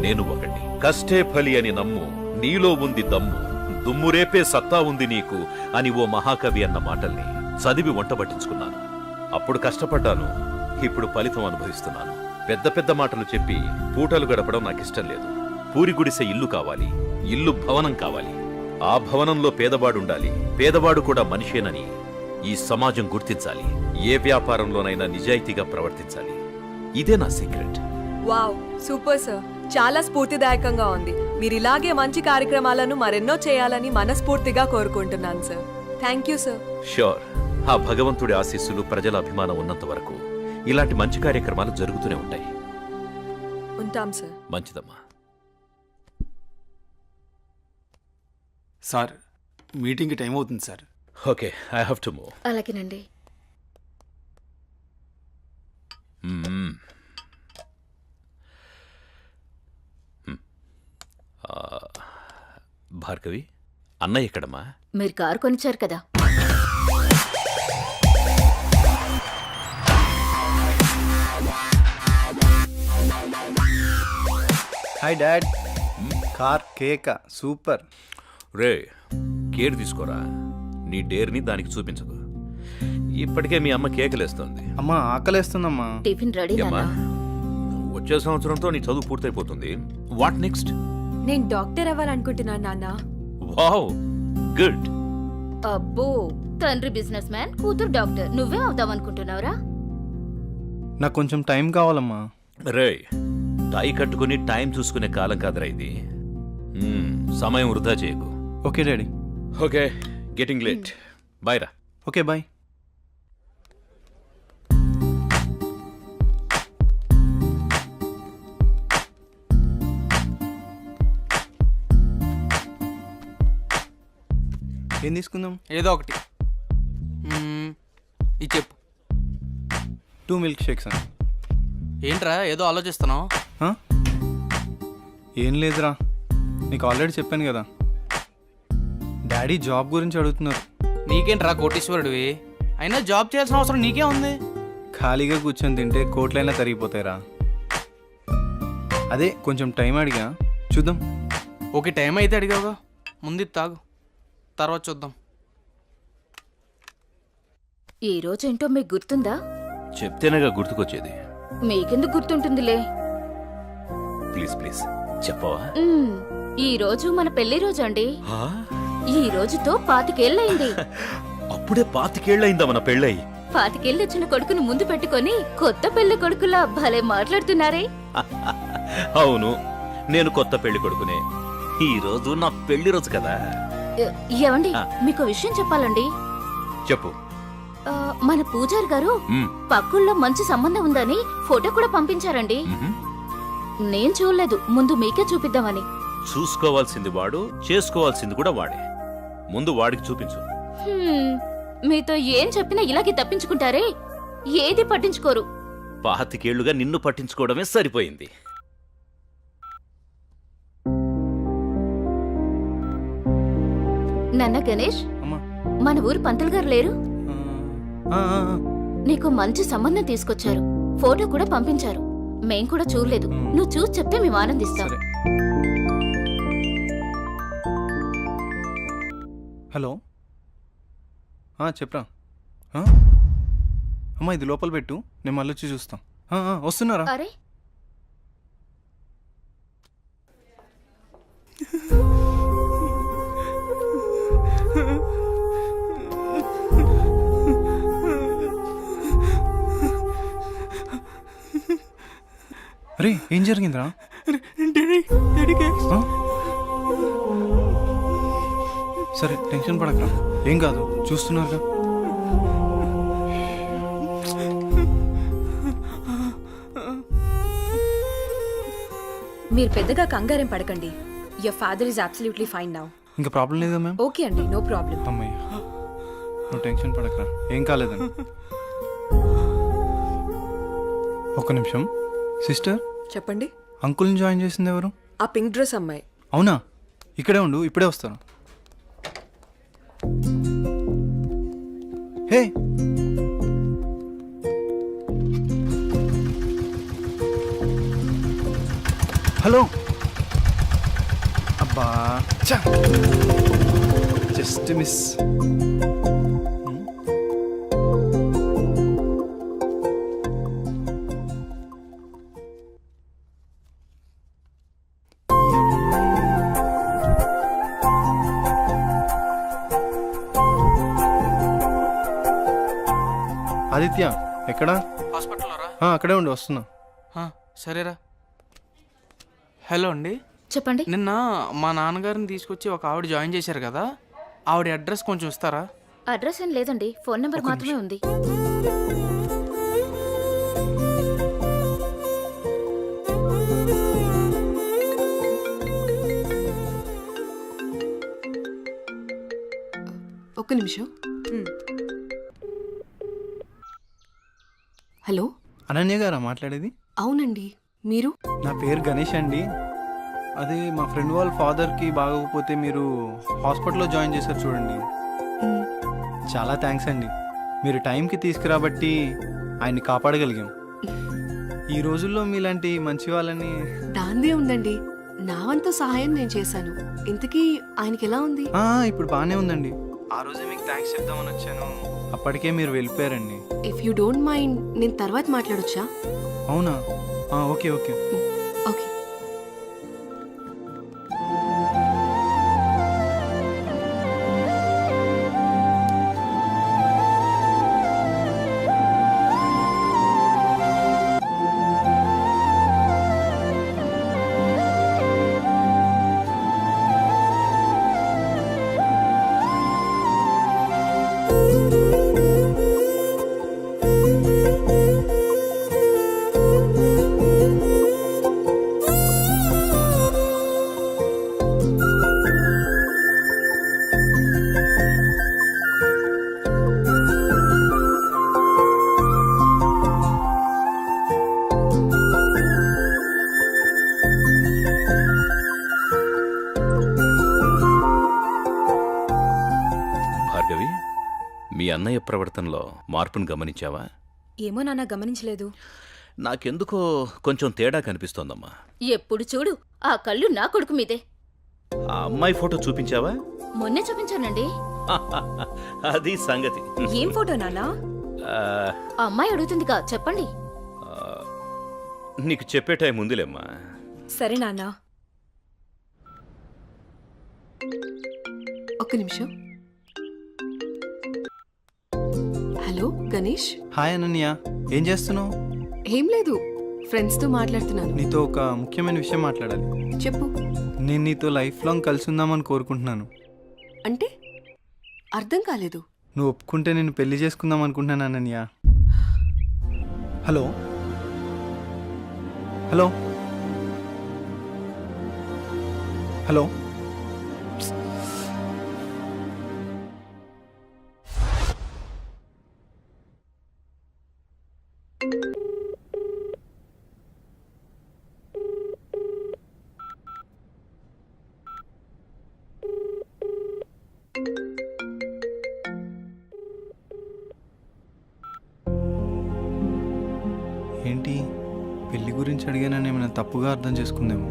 నేను ఒకటి. కష్టే ఫలి అని నమ్ము, నీలో ఉంది దమ్ము, దుమ్మురేపే సత్తా ఉంది నీకు అని ఓ మహాకవి అన్న మాటల్ని చదివి వంటబట్టించుకున్నాను. అప్పుడు కష్టపడ్డాను, ఇప్పుడు ఫలితం అనుభవిస్తున్నాను. పెద్ద పెద్ద మాటలు చెప్పి పూటలు గడపడం నాకిష్టం లేదు. పూరి గుడిసె ఇల్లు కావాలి, ఇల్లు భవనం కావాలి. ఆ భవనంలో పేదవాడుండాలి, పేదవాడు కూడా మనిషేనని ఈ సమాజం గుర్తించాలి. ఏ వ్యాపారంలోనైనా నిజాయితీగా ప్రవర్తించాలి. ఇదే నా సీక్రెట్. Wow, super sir. చాలా స్ఫూర్తిదాయకంగా ఉంది. మీరు ఇలాగే మంచి కార్యక్రమాలను మరెన్నో చేయాలని మనస్ఫూర్తిగా కోరుకుంటున్నాను sir. Thank you sir. Sure. ఆ భగవంతుడి ఆశీస్సులు, ప్రజల అభిమానం ఉన్నంత వరకు ఇలాంటి మంచి కార్యక్రమాలు జరుగుతూనే ఉంటాయి. ఉంటాం సార్. మంచిదమ్మా. సార్, మీటింగ్కి టైం అవుతుంది sir. Okay, I have to move. అలాగేనండి. భార్గవి, అన్నయ్య ఎక్కడమ్మా? మీరు కారు కొనిచ్చారు కదా. Hi dad. కార్ కేక సూపర్. రే కేర్ తీసుకోరా, నీ డేర్ని దానికి చూపించకు. ఇప్పటికే మీ అమ్మ కేకలేస్తోంది. అమ్మా ఆకలేస్తుందమ్మా. టిఫిన్ రెడీ ఏమ్మా, వచ్చే సంవత్సరంతో నీ చదువు పూర్తయిపోతుంది. What next? నేను డాక్టర్ అవ్వాలనుకుంటున్నాను నాన్న. Wow, good. అబ్బో, తండ్రి బిజినెస్ మ్యాన్, కూతురు డాక్టర్. నువ్వే అవుదామనుకుంటున్నావురా? నాకు కొంచెం టైం కావాలమ్మా. రే టై కట్టుకుని టైం చూసుకునే కాలం కాదురా ఇది. సమయం వృధా చేయకు. Okay daddy. Okay, getting late. Bye రా. Okay bye. ఏం తీసుకుందాం? ఏదో ఒకటి. ఇది చెప్పు. 2 మిల్క్ షేక్స్ అని. ఏంట్రా ఏదో ఆలోచిస్తున్నావు? ఏం లేదురా, నీకు ఆల్రెడీ చెప్పాను కదా. డాడీ జాబ్ గురించి అడుగుతున్నారు. నీకేంట్రా కోటీశ్వరుడివి, అయినా జాబ్ చేయాల్సిన అవసరం నీకే ఉంది. ఖాళీగా కూర్చొని తింటే కోట్లైనా తరిగిపోతాయిరా. అదే కొంచెం టైం అడిగా, చూద్దాం. ఓకే, టైం అయితే అడిగావుగా, ముందు ఇది తాగు, తర్వాత చూద్దాం. ఈ రోజేంటో మీకు గుర్తుందా? చెప్తేనేగా గుర్తుకొచ్చేది. మీకెందుకు గుర్తుంటుందిలే. ప్లీజ్ ప్లీజ్ చెప్పవా? ఈ రోజు మన పెళ్లి రోజు అండి. ఈ రోజుతో 25 ఏళ్ళయింది. అప్పుడే 25 ఏళ్ళయిందా మన పెళ్ళయి? 25 ఏళ్ళు వచ్చిన కొడుకును ముందు పెట్టుకొని కొత్త పెళ్లి కొడుకులా భలే మాట్లాడుతున్నారే. అవును, నేను కొత్త పెళ్లి కొడుకునే. ఈ రోజు నా పెళ్లి రోజు కదా. ఏమండి, మీకు విషయం చెప్పాలండి. చెప్పు. మన పూజారి గారు పక్కుల్లో మంచి సంబంధం ఉందని ఫోటో కూడా పంపించారండి. నేను చూడలేదు, ముందు మీకే చూపిద్దామని. చూసుకోవాల్సింది వాడు, చేసుకోవాల్సింది కూడా వాడే. ముందు వాడికి చూపించు. మీతో ఏం చెప్పినా ఇలాగే తప్పించుకుంటారే, ఏది పట్టించుకోరు. 25 ఏళ్లుగా నిన్ను పట్టించుకోవడమే సరిపోయింది. నాన్న గణేష్, మన ఊరు పంతులు గారు లేరు? నీకు మంచి సంబంధం తీసుకొచ్చారు, ఫోటో కూడా పంపించారు. మేం కూడా చూడలేదు, నువ్వు చూసి చెప్తే మేము ఆనందిస్తాం. హలో, చెప్పరా. అమ్మా ఇది లోపల పెట్టు, నేను మళ్ళీ వచ్చి చూస్తాం. వస్తున్నారా? అరే అరే ఏం జరిగిందిరా? సరే టెన్షన్ పడకరా, ఏం కాదు, చూస్తున్నారుగా. మీరు పెద్దగా కంగారేం పడకండి. Your father is absolutely fine now. ఇంకా ప్రాబ్లం లేదా మ్యామ్? ఓకే అండి, నో ప్రాబ్లం. అమ్మయ్య, నువ్వు టెన్షన్ పడకరా, ఏం కాలేదని. ఒక్క నిమిషం. సిస్టర్ చెప్పండి. అంకుల్ని జాయిన్ చేసింది ఎవరు? ఆ పింక్ డ్రెస్ అమ్మాయి. అవునా? ఇక్కడే ఉండు, ఇప్పుడే వస్తాను. హే, హలో. అబ్బా జస్ట్ మిస్. ఆదిత్య ఎక్కడా? హాస్పిటల్లో రా. అక్కడే ఉండి వస్తున్నా. సరేరా. హలో అండి, చెప్పండి. నిన్న మా నాన్నగారిని తీసుకొచ్చి ఒక ఆవిడ జాయిన్ చేశారు కదా, ఆవిడ అడ్రస్ కొంచెం ఇస్తారా? అడ్రస్ ఏం లేదండి, ఫోన్ నెంబర్ మాత్రమే ఉంది. ఒక్క నిమిషం. హలో, అనన్య గారా మాట్లాడేది? అవునండి, మీరు? నా పేరు గణేష్ అండి. అదే మా ఫ్రెండ్ వాళ్ళ ఫాదర్కి బాగోకపోతే మీరు హాస్పిటల్లో జాయిన్ చేశారు చూడండి. చాలా థ్యాంక్స్ అండి, మీరు టైంకి తీసుకురాబట్టి ఆయన్ని కాపాడగలిగాం. ఈ రోజుల్లో మీలాంటి మంచి వాళ్ళని. దాందే ఉందండి, నా వంతు సహాయం నేను చేశాను. ఇంతకీ ఆయనకి ఎలా ఉంది? ఇప్పుడు బాగానే ఉందండి. ఆ రోజే మీకు థ్యాంక్స్ చెప్దామని వచ్చాను, అప్పటికే మీరు వెళ్ళిపోయారండి. ఇఫ్ యూ డోంట్ మైండ్ నేను తర్వాత మాట్లాడొచ్చా? అవునా? Okay okay. ఓకే. భార్గవి, మీ అన్నయ్య ప్రవర్తనలో మార్పును గమనించావా? ఏమో నాన్న, గమనించలేదు. నాకెందుకో కొంచెం తేడా కనిపిస్తోందమ్మా. ఎప్పుడు చూడు ఆ కళ్ళు నా కొడుకు మీదే. ఆ అమ్మాయి ఫోటో చూపించావా? మొన్నే చూపించానండి. అది సంగతి. ఏం ఫోటో నాన్నా? ఆ, ఆ అమ్మాయి అడుగుతుందిగా, చెప్పండి. నీకు చెప్పే టైం ఉందిలేమ్మా. సరే నాన్నా. ఒక్క నిమిషం. హలో గణేష్. హాయ్ అనన్య, ఏం చేస్తున్నావు? ఏం లేదు, ఫ్రెండ్స్తో మాట్లాడుతున్నాను. నీతో ఒక ముఖ్యమైన విషయం మాట్లాడాలి. చెప్పు. నేను నీతో లైఫ్ లాంగ్ కలిసి ఉందామని కోరుకుంటున్నాను. అంటే అర్థం కాలేదు. నువ్వు ఒప్పుకుంటే నేను పెళ్లి చేసుకుందాం అనుకుంటున్నాను అనన్య. Hello hello hello. ఏంటి, పెళ్లి గురించి అడిగానని ఏమైనా తప్పుగా అర్థం చేసుకుందేమో.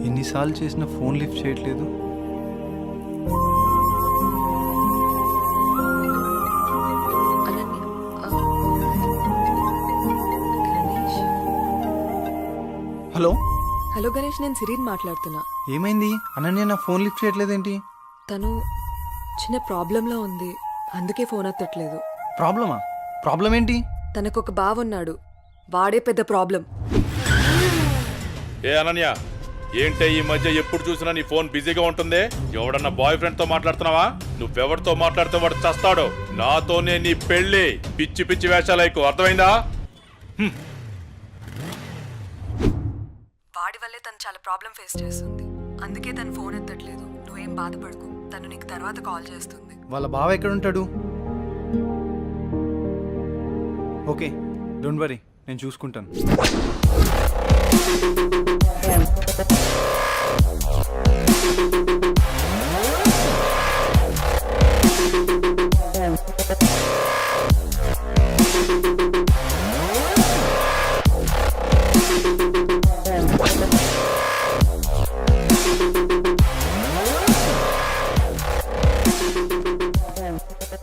ఎన్నిసార్లు చేసినా ఫోన్ లిఫ్ట్ చేయట్లేదు. హలో హలో గణేష్, నేను సిరీన్ మాట్లాడుతున్నా. ఏమైంది? అనన్య నా ఫోన్ లిఫ్ట్ చేయట్లేదేంటి? తను చిన్న ప్రాబ్లంలో ఉంది, అందుకే ఫోన్ ఎత్తట్లేదు. ప్రాబ్లమా? ప్రాబ్లం ఏంటి? తనకొక బావున్నాడు, వాడే పెద్ద ప్రాబ్లం. ఏ అనన్య, ఏంటే ఈ మధ్య ఎప్పుడు చూసినా నీ ఫోన్ బిజీగా ఉంటుంది? ఎవడన్నా బాయ్ ఫ్రెండ్ తో మాట్లాడుతున్నావా? నువ్వెవరితో మాట్లాడితే వాడు చస్తాడు. నాతోనే నీ పెళ్లి. పిచ్చి పిచ్చి వేషాలకు అర్థమైందా? వాడి వల్లే తను చాలా ప్రాబ్లం ఫేస్ చేస్తుంది, అందుకే తను ఫోన్ ఎత్తట్లేదు. నువ్వేం బాధపడకు, తను నీకు తర్వాత కాల్ చేస్తుంది. వాళ్ళ బావ ఎక్కడుంటాడు? ఓకే, డోంట్ వరీ, నేను చూసుకుంటాను.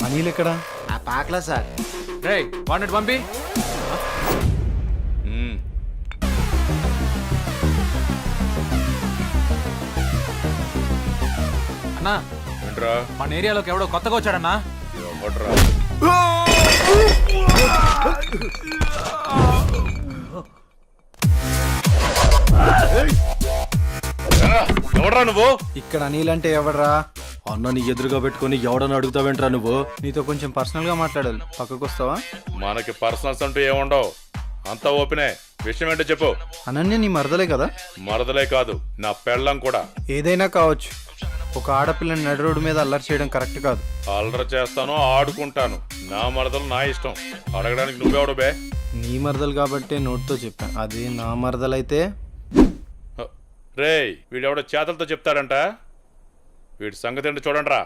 అనిల్ ఎక్కడా? ఆ పాకలా సార్. రేయ్, వాడిని పంపి. అన్నా, ఏంట్రా? మన ఏరియాలోకి ఎవడో కొత్తగా వచ్చాడన్నా. ఎవడ్రా? ఎవడ్రా నువ్వు? ఇక్కడ అనిల్ అంటే ఎవడ్రా? అన్న నీ ఎదురుగా పెట్టుకొని ఎవడని అడుగుతావేంట్రా నువ్వు? నీతో కొంచెం పర్సనల్ గా మాట్లాడాలి, పక్కకు వస్తావా? మనకి పర్సనల్స్ అంటూ ఏముండవు, అంతా ఓపెనే. విషయం ఏంటో చెప్పు. అనన్య నీ మరదలే కదా? మరదలే కాదు, నా పెళ్ళం కూడా. ఏదైనా కావచ్చు, ఒక ఆడపిల్లని నడి రోడ్డు మీద అల్లరి చేయడం కరెక్ట్ కాదు. అల్లరి చేస్తాను, ఆడుకుంటాను. నా మరదలు నా ఇష్టం, అడగడానికి నువ్వెవడు బే? నీ మరదలు కాబట్టే నోటితో చెప్పాను, అదే నా మరదలైతే. రేయ్, వీడెవడో చేతలతో చెప్తాడంట. వీడి సంగతి ఏంటో చూడండి రా.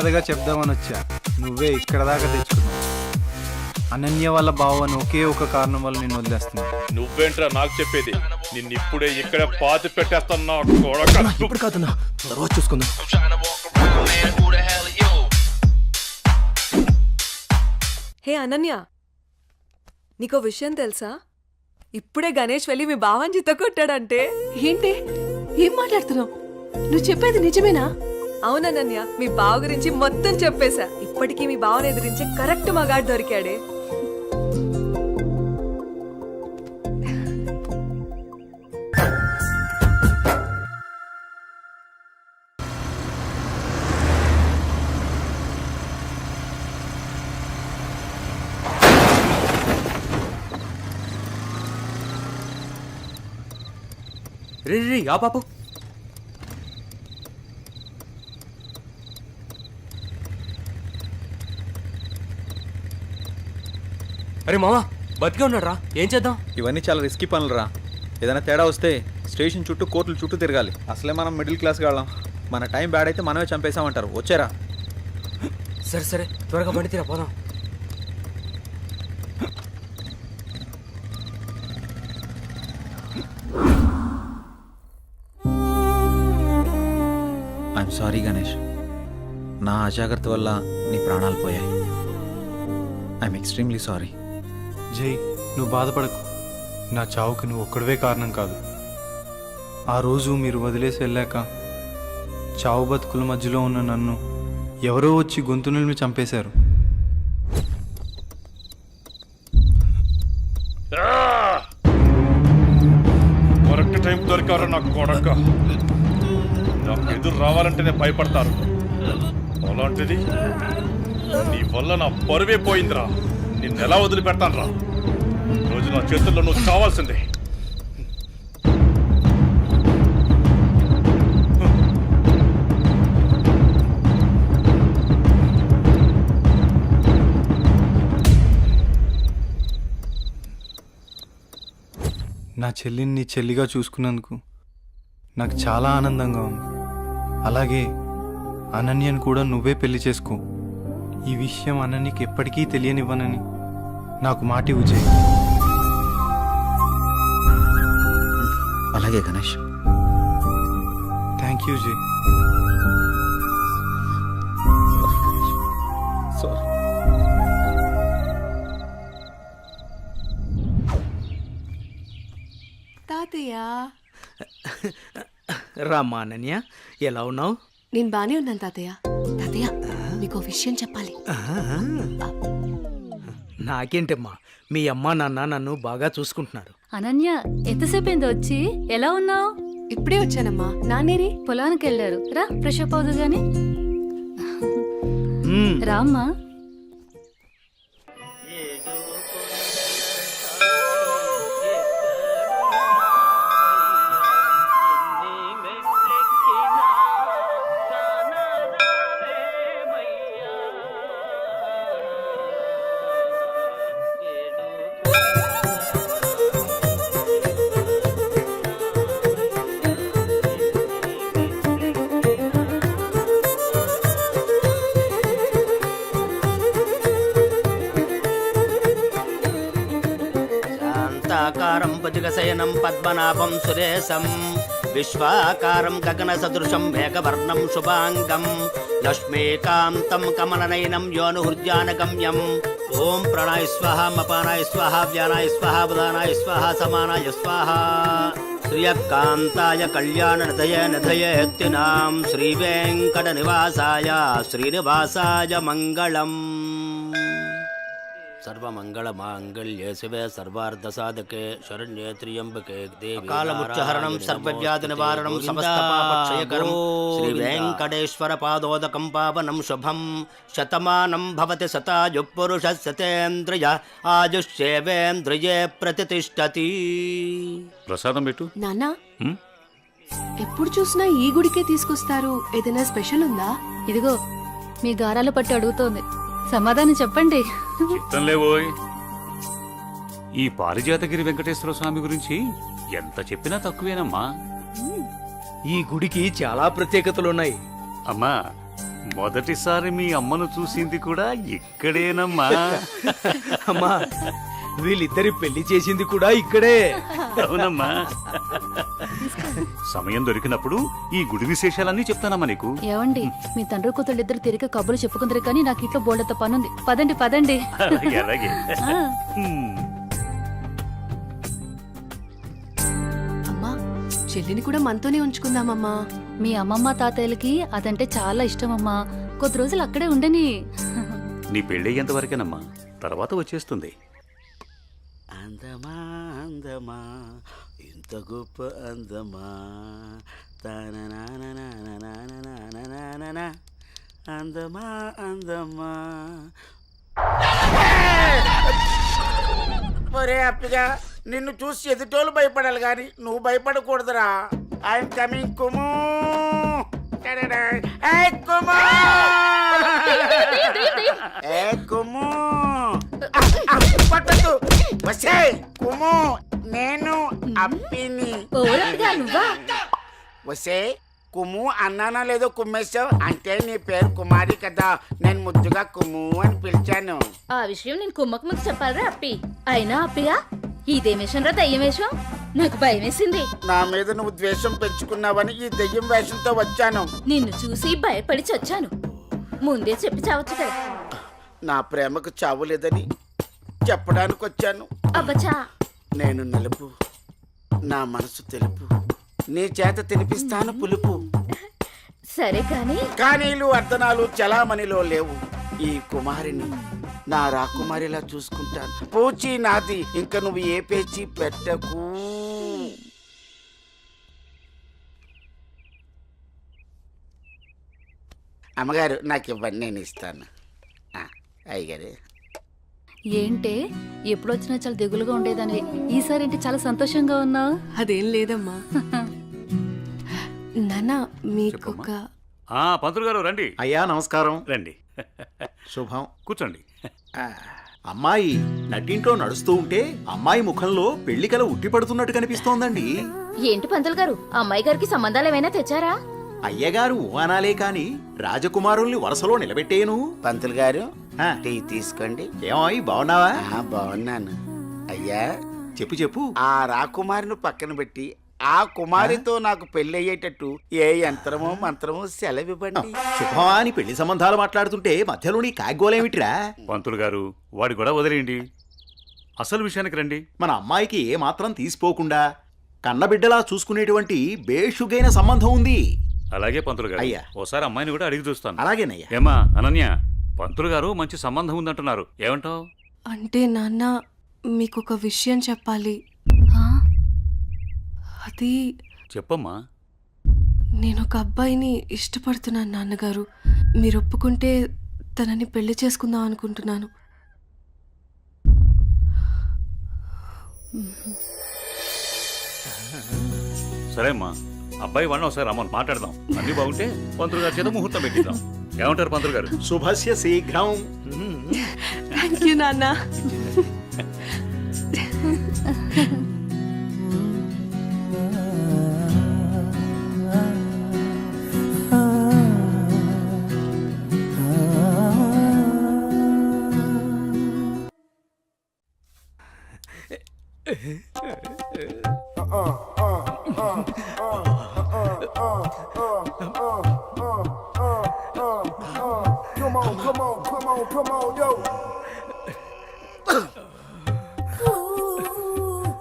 మర్యాదగా చెప్దామని వచ్చా, నువ్వే ఇక్కడ దాకా తెచ్చుకున్నావు. అనన్య వాళ్ళ బావ అని ఒకే ఒక కారణం వల్ల నేను వదిలేస్తున్నా. నువ్వేంట్రా నాకు చెప్పేది? నిన్నిప్పుడే ఇక్కడ పాతి పెట్టేస్తున్నా. ఇప్పుడు కాదన్నా, తర్వాత చూసుకుందాం. హే అనన్య, నీకో విషయం తెలుసా? ఇప్పుడే గణేష్ వెళ్ళి మీ బావని చిత్త కొట్టాడంటే. ఏంటి? ఏం మాట్లాడుతున్నావు? నువ్వు చెప్పేది నిజమేనా? అవునన్నయ్య, మీ బావ గురించి మొత్తం చెప్పేశా. ఇప్పటికీ మీ బావని ఎదిరించే కరెక్ట్ మగాడు దొరికాడే. రే ఆ పాపు, అరే మామా బతికే ఉన్నాడ్రా, ఏం చేద్దాం? ఇవన్నీ చాలా రిస్కీ పనులురా. ఏదైనా తేడా వస్తే స్టేషన్ చుట్టూ కోర్టుల చుట్టూ తిరగాలి. అసలే మనం మిడిల్ క్లాస్ వాళ్ళం. మన టైం బ్యాడ్ అయితే మనమే చంపేశామంటారు. వచ్చారా? సరే సరే, త్వరగా బండి తీరా పోదాం. ఐఎమ్ సారీ గణేష్, నా అజాగ్రత్త వల్ల నీ ప్రాణాలు పోయాయి. I'm extremely sorry. జై, నువ్వు బాధపడకు. నా చావుకి నువ్వు ఒక్కడవే కారణం కాదు. ఆ రోజు మీరు వదిలేసి వెళ్ళాక చావు బతుకుల మధ్యలో ఉన్న నన్ను ఎవరో వచ్చి గొంతు నిలిమి చంపేశారు. కరెక్ట్ టైం దొరికారు నా కొడక. నాకు ఎదురు రావాలంటేనే భయపడతారు. అలాంటిది నీ వల్ల నా పరువే పోయిందిరా. నిన్ను ఎలా వదిలిపెడతాను రా? రోజు నా చేతుల్లో నువ్వు చావాల్సిందే. నా చెల్లిని నీ చెల్లిగా చూసుకున్నందుకు నాకు చాలా ఆనందంగా ఉంది. అలాగే అనన్యను కూడా నువ్వే పెళ్లి చేసుకో. ఈ విషయం అనన్యకి ఎప్పటికీ తెలియనివ్వనని నాకు మాట ఇవ్వు జై. అలాగే గణేష్. థ్యాంక్ యూ జై. సారీ. తాతయ్య, రామ్మా అనన్య, ఎలా ఉన్నావు? నేను బానే ఉన్నాను తాతయ్య. తాతయ్య, మీకు విషయం చెప్పాలి. నాకేంటమ్మా, మీ అమ్మ నాన్న నన్ను బాగా చూసుకుంటున్నారు. అనన్య, ఎంతసేపు అయింది వచ్చి? ఎలా ఉన్నావు? ఇప్పుడే వచ్చానమ్మా. నానేరి పొలానికి వెళ్ళారు. రా, ఫ్రెష్ అప్ అవుదు గాని. మ్మ్. రామ్మా. శాంతాకారం భుజగశయనం పద్మనాభం సురేశం విశ్వాకారం గగన సదృశం మేఘవర్ణం శుభాంగం లక్ష్మీకాంతం కమలనయనం యోనుహృద్యానగమ్యం. ఓం ప్రాణాయ స్వాహ, మపానాయ స్వాహ, వ్యానాయ స్వాహ, బుధానాయ స్వాహ, సమానాయ స్వాహ. శ్రియకాంతాయ కళ్యాణ నిధయేత్తినాం శ్రీవేంకట నివాసాయ శ్రీనివాసాయ మంగళం. సర్వమంగళ మాంగళ్యే శివే సర్వార్థ సాధకే శరణ్యే త్ర్యంబకే దేవి కాలముచ్చహరణం సర్వవ్యాధి నివారణం సమస్త పాపక్షయకరం శ్రీ వెంకటేశ్వర పాదోదకం పావనం శుభం. శతమానం భవతి శతాయు పురుష శతేంద్రియ ఆయుష్యేవేంద్రియే ప్రతిష్టతి. ప్రసాదం పెట్టు. నాన్న, ఎప్పుడు చూసినా ఈ గుడికే తీసుకొస్తారు. ఏదైనా స్పెషల్ ఉందా? ఇదిగో మీ గారాల పట్టి అడుగుతోంది, సమాధానం చెప్పండి. చిత్తంలేవోయ్. ఈ పారిజాతగిరి వెంకటేశ్వర స్వామి గురించి ఎంత చెప్పినా తక్కువేనమ్మా. ఈ గుడికి చాలా ప్రత్యేకతలున్నాయి. అమ్మా, మొదటిసారి మీ అమ్మను చూసింది కూడా ఇక్కడేనమ్మా. అమ్మా వీళ్ళిద్దరి పెళ్లి చేసింది కూడా ఇక్కడే. అవునమ్మా. సమయం దొరికినప్పుడు ఈ గుడి విశేషాలన్నీ చెప్తానమ్మా నీకు. ఏవండి మీ తండ్రి కూతుళ్ళు ఇద్దరు తిరిగి కబుర్లు చెప్పుకుందరు కానీ నాకు ఇంట్లో బోల్డంత పనుంది. పదండి పదండి. అలాగే అలాగే. అమ్మా చెల్లిని కూడా మనతోనే ఉంచుకుందామమ్మా. మీ అమ్మమ్మ తాతయ్యలకి అదంటే చాలా ఇష్టం అమ్మా. కొద్ది రోజులు అక్కడే ఉండని. నీ పెళ్ళయ్యేంత వరకేనమ్మా, తర్వాత వచ్చేస్తుంది. అందమా అందమా ఇంత గొప్ప అందమా అందమా అందమా. ఒరే అప్పిగా, నిన్ను చూసి ఎదుటోళ్ళు భయపడాలి కానీ నువ్వు భయపడకూడదురా. I'm coming కుము. కుము పట్టద్దు. వసే కుము, నేను అప్పిని. వసే కుము అన్నానా లేదో కుమ్మేశావు అంటే నీ పేరు కుమారి కదా. నేను ముద్దుగా కుము అని పిలిచాను. ఆ విషయం నేను కుమ్మకు ముందు చెప్పాలరా అప్పి. అయినా అప్పిగా ఇదేం వేషం రా, దయ్యం వేషం. నాకు భయం వేసింది. నా మీద నువ్వు ద్వేషం పెంచుకున్నావని ఈ దెయ్యం వేషంతో వచ్చాను. నిన్ను చూసి భయపడి చచ్చాను. ముందే చెప్పి చావచ్చు కదా. నా ప్రేమకు చావు లేదని చెప్పడానికి వచ్చాను. అబ్బచా, నేను నలుపు, నా మనసు తెలుపు. నీ చేత తినిపిస్తాను పులుపు. సరే కానీ కానీలు అర్ధనాలు చలామణిలో లేవు. ఈ కుమారిని నా రాకుమారిలా చూసుకుంటాను. పూచి నాది, ఇంక నువ్వు ఏ పేచి పెట్టకు. అమ్మగారు నాకు ఇవ్వండి, నేను ఇస్తాను. అయ్యగారు ఏంటే ఎప్పుడొచ్చినా చాలా దిగులుగా ఉండేదాన్ని. ఈసారి ఏంటి చాలా సంతోషంగా ఉన్నావు? అదేం లేదమ్మా. నాన్న మీకొక పంతులు గారు రండి. అయ్యా నమస్కారం. రండి, శుభం. కూర్చోండి. అమ్మాయి నట్టింట్లో నడుస్తూ ఉంటే అమ్మాయి ముఖంలో పెళ్లికల ఉట్టిపడుతున్నట్టు కనిపిస్తోందండి. ఏంటి పంతులు గారు, అమ్మాయి గారికి సంబంధాలు ఏమైనా తెచ్చారా? అయ్యగారు ఊహనాలే కాని రాజకుమారుల్ని వరుసలో నిలబెట్టేను. పంతులు గారు టీ తీసుకోండి. ఏమాయి బాగున్నావా? బాగున్నాను. అయ్యా చెప్పు చెప్పు. ఆ రాకుమారిని పక్కన పెట్టి ఆ కుమారితో నాకు పెళ్లి అయ్యేటట్టు ఏ యంత్రమో మంత్రమో సెలవివ్వండి. శుభమా అని పెళ్లి సంబంధాలు మాట్లాడుతుంటే మధ్యలో నీ కాగ్గోలేమిట్రా? పంతులు గారు వాడి కూడా వదిలేయండి, అసలు విషయానికి రండి. మన అమ్మాయికి ఏ మాత్రం తీసిపోకుండా కన్నబిడ్డలా చూసుకునేటువంటి బేషుగైన సంబంధం ఉంది. అలాగే పంతులు గారు, అయ్యా. ఓసారి అమ్మాయిని కూడా అడిగి చూస్తాను. అలాగేనయ్యా. ఏమా అనన్య, పంతులు గారు మంచి సంబంధం ఉందంటున్నారు, ఏమంటావు? అంటే నాన్న మీకొక విషయం చెప్పాలి. అది చెప్పమ్మా. నేను ఒక అబ్బాయిని ఇష్టపడుతున్నాను నాన్నగారు. మీరు ఒప్పుకుంటే తనని పెళ్లి చేసుకుందాం అనుకుంటున్నాను. సరే అమ్మా, అబ్బాయి వాడిని ఒకసారి రమ్మని మాట్లాడదాం. అన్ని బాగుంటే పంతులు గారి చేత ముహూర్తం పెట్టిద్దాం. ఏమంటారు పంతులు గారు? శుభస్య శీఘ్రం. థ్యాంక్ యూ నాన్న.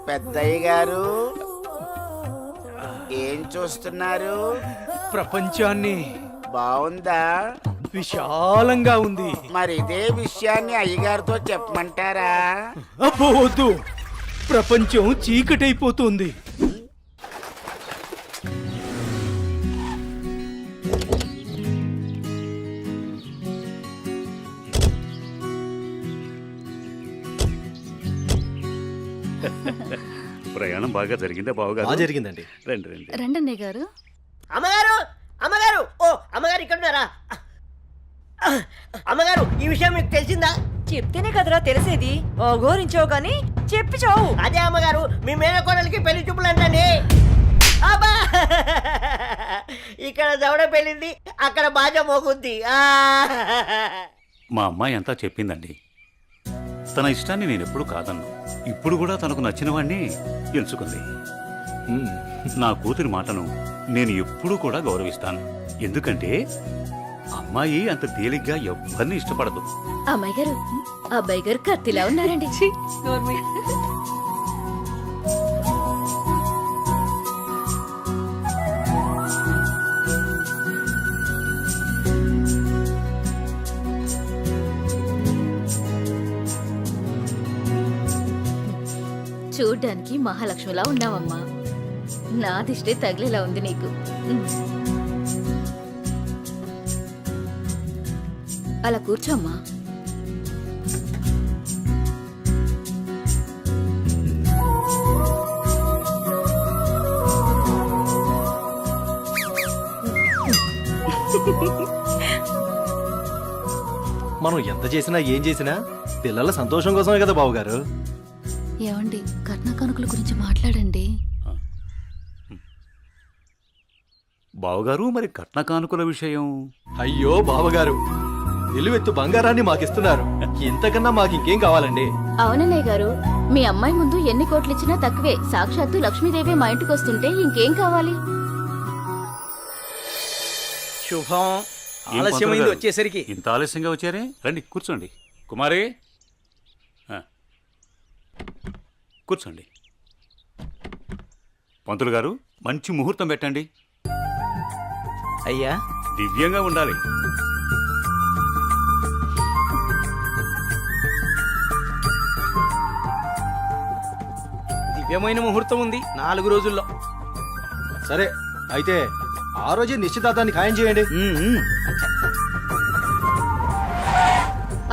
పెద్దయ్య గారు ఏం చూస్తున్నారు? ప్రపంచాన్ని. బాగుందా? విశాలంగా ఉంది. మరి ఇదే విషయాన్ని అయ్యగారితో చెప్పమంటారా? అబ్బో వద్దు, ప్రపంచం చీకటైపోతుంది. ప్రయాణం బాగా జరిగిందా బావగారు? జరిగిందండి. రండి రండి. రండన్నయ్య గారు. అమ్మగారు, అమ్మగారు, ఓ అమ్మగారు ఇక్కడ ఉన్నారా? అమ్మగారు, ఈ విషయం మీకు తెలిసిందా? చెప్తేనే కదరా తెలిసేది. ఓ గోరించావు గాని చెప్పి చావు. అదే అమ్మగారు, మీ మేనకోడలికి పెళ్లి చూపులు అంటండి. అబ్బా ఇక్కడ దవడ పెళ్ళింది, అక్కడ బాజ మోగుద్ది. మా అమ్మాయి అంతా చెప్పిందండి. తన ఇష్టాన్ని నేను ఎప్పుడు కాదన్ను. ఇప్పుడు కూడా తనకు నచ్చిన వాడిని ఎంచుకుంది. నా కూతురి మాటను నేను ఎప్పుడూ కూడా గౌరవిస్తాను. ఎందుకంటే అమ్మాయి అంత తేలిగ్గా ఎవ్వరిని ఇష్టపడదు. అమ్మాయి గారు, అబ్బాయి గారు కత్తిలా ఉన్నారండి. చూడ్డానికి మహాలక్ష్మిలా ఉన్నావమ్మా. నా దిష్టే తగిలేలా ఉంది నీకు. అలా కూర్చోమ్మా. మనం ఎంత చేసినా ఏం చేసినా పిల్లల సంతోషం కోసమే కదా బావగారు. ఏమండి, కట్న కానుకల గురించి మాట్లాడండి. బావగారు, మరి కట్న కానుకల విషయం? అయ్యో బావగారు, నిలువెత్తు బంగారాన్ని మాకిస్తున్నారు. ఇంతకన్నా మాకు ఇంకేం కావాలండి? అవునన్నయ్య గారు, మీ అమ్మాయి ముందు ఎన్ని కోట్లు ఇచ్చినా తక్కువే. సాక్షాత్తు లక్ష్మీదేవి మా ఇంటికి వస్తుంటే ఇంకేం కావాలి? శుభం. ఏం ఆలస్యమైంది పంతులు గారు? వచ్చేసరికి. ఇంత ఆలస్యంగా వచ్చారే? రండి కూర్చోండి. కుమారి, కూర్చోండి. పంతులు గారు, మంచి ముహూర్తం పెట్టండి. అయ్యా, దివ్యంగా ఉండాలి. దివ్యమైన ముహూర్తం ఉంది 4 రోజుల్లో. సరే అయితే ఆ రోజే నిశ్చితార్థాన్ని ఖాయం చేయండి.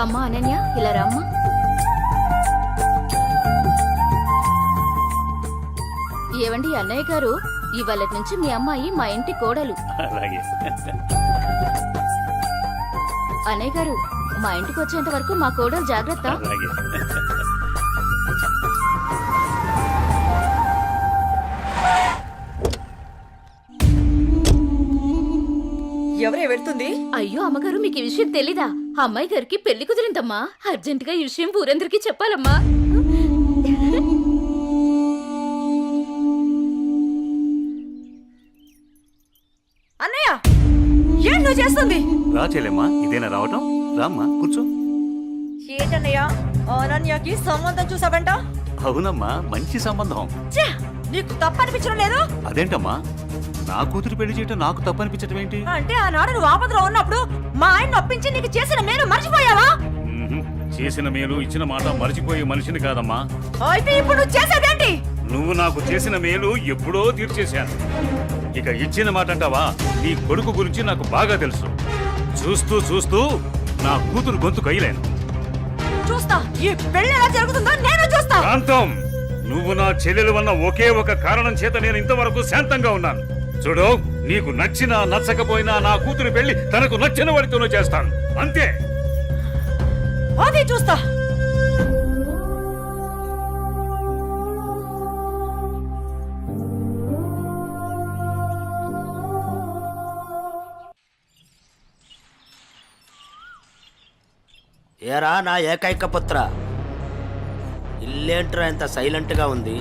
అమ్మా అనన్య, ఇలా రామ్మా. ఏవండి అన్నయ్య గారు, ఇవాళ నుంచి మీ అమ్మాయి మా ఇంటి కోడలు. అలాగే. అన్నయ్య గారు, మా ఇంటికి వచ్చేంత వరకు మా కోడలు జాగ్రత్త. అలాగే. ఎవరే వెళ్తుంది? అయ్యో అమ్మగారు, మీకు ఈ విషయం తెలీదా? అమ్మాయి గారికి పెళ్లి కుదిరిందమ్మా. అర్జెంటుగా ఈ విషయం ఊరందరికీ చెప్పాలమ్మా. అన్నయ్య, ఏం నువ్వు చేస్తుంది? రా చెల్లెమ్మా, ఇదేనా రావటం? రామ్మా కూర్చో. ఏంటన్నయ్య, అనన్యకి సంబంధం చూసావంట? అవునమ్మా, మంచి సంబంధం. ఛే, నీకు తప్పనిపించడం లేదు? అదేంటమ్మా, నా కూతురు పెళ్లి చేయటం నాకు తప్పనిపించటం ఏంటి? అంటే ఆనాడు నువ్వు ఆపదలో ఉన్నప్పుడు మా ఆయన ఒప్పించి నీకు చేసిన మేలు మర్చిపోయావా? చేసిన మేలు ఇచ్చిన మాట మర్చిపోయే మనిషిని కాదమ్మా. అయితే ఇప్పుడు నువ్వు చేసేదేంటి? నువ్వు నాకు చేసిన మేలు ఎప్పుడో తీర్చేశాను. ఇక ఇచ్చిన మాట అంటావా? నీ కొడుకు గురించి నాకు బాగా తెలుసు. చూస్తూ చూస్తూ నా కూతురు గొంతు కయ్యలేను. చూస్తా, ఈ పెళ్లి ఎలా జరుగుతుందో నేను చూస్తా. శాంతం, నువ్వు నా చెల్లెలు వల్ల ఒకే ఒక కారణం చేత నేను ఇంతవరకు శాంతంగా ఉన్నాను. చూడు, నీకు నచ్చినా నచ్చకపోయినా నా కూతురు పెళ్లి తనకు నచ్చిన వాడితోనూ చేస్తాను, అంతే. అది చూస్తా. ఏరా నా ఏకైక పుత్ర, ఇల్లేంట్రా ఎంత సైలెంట్గా ఉంది?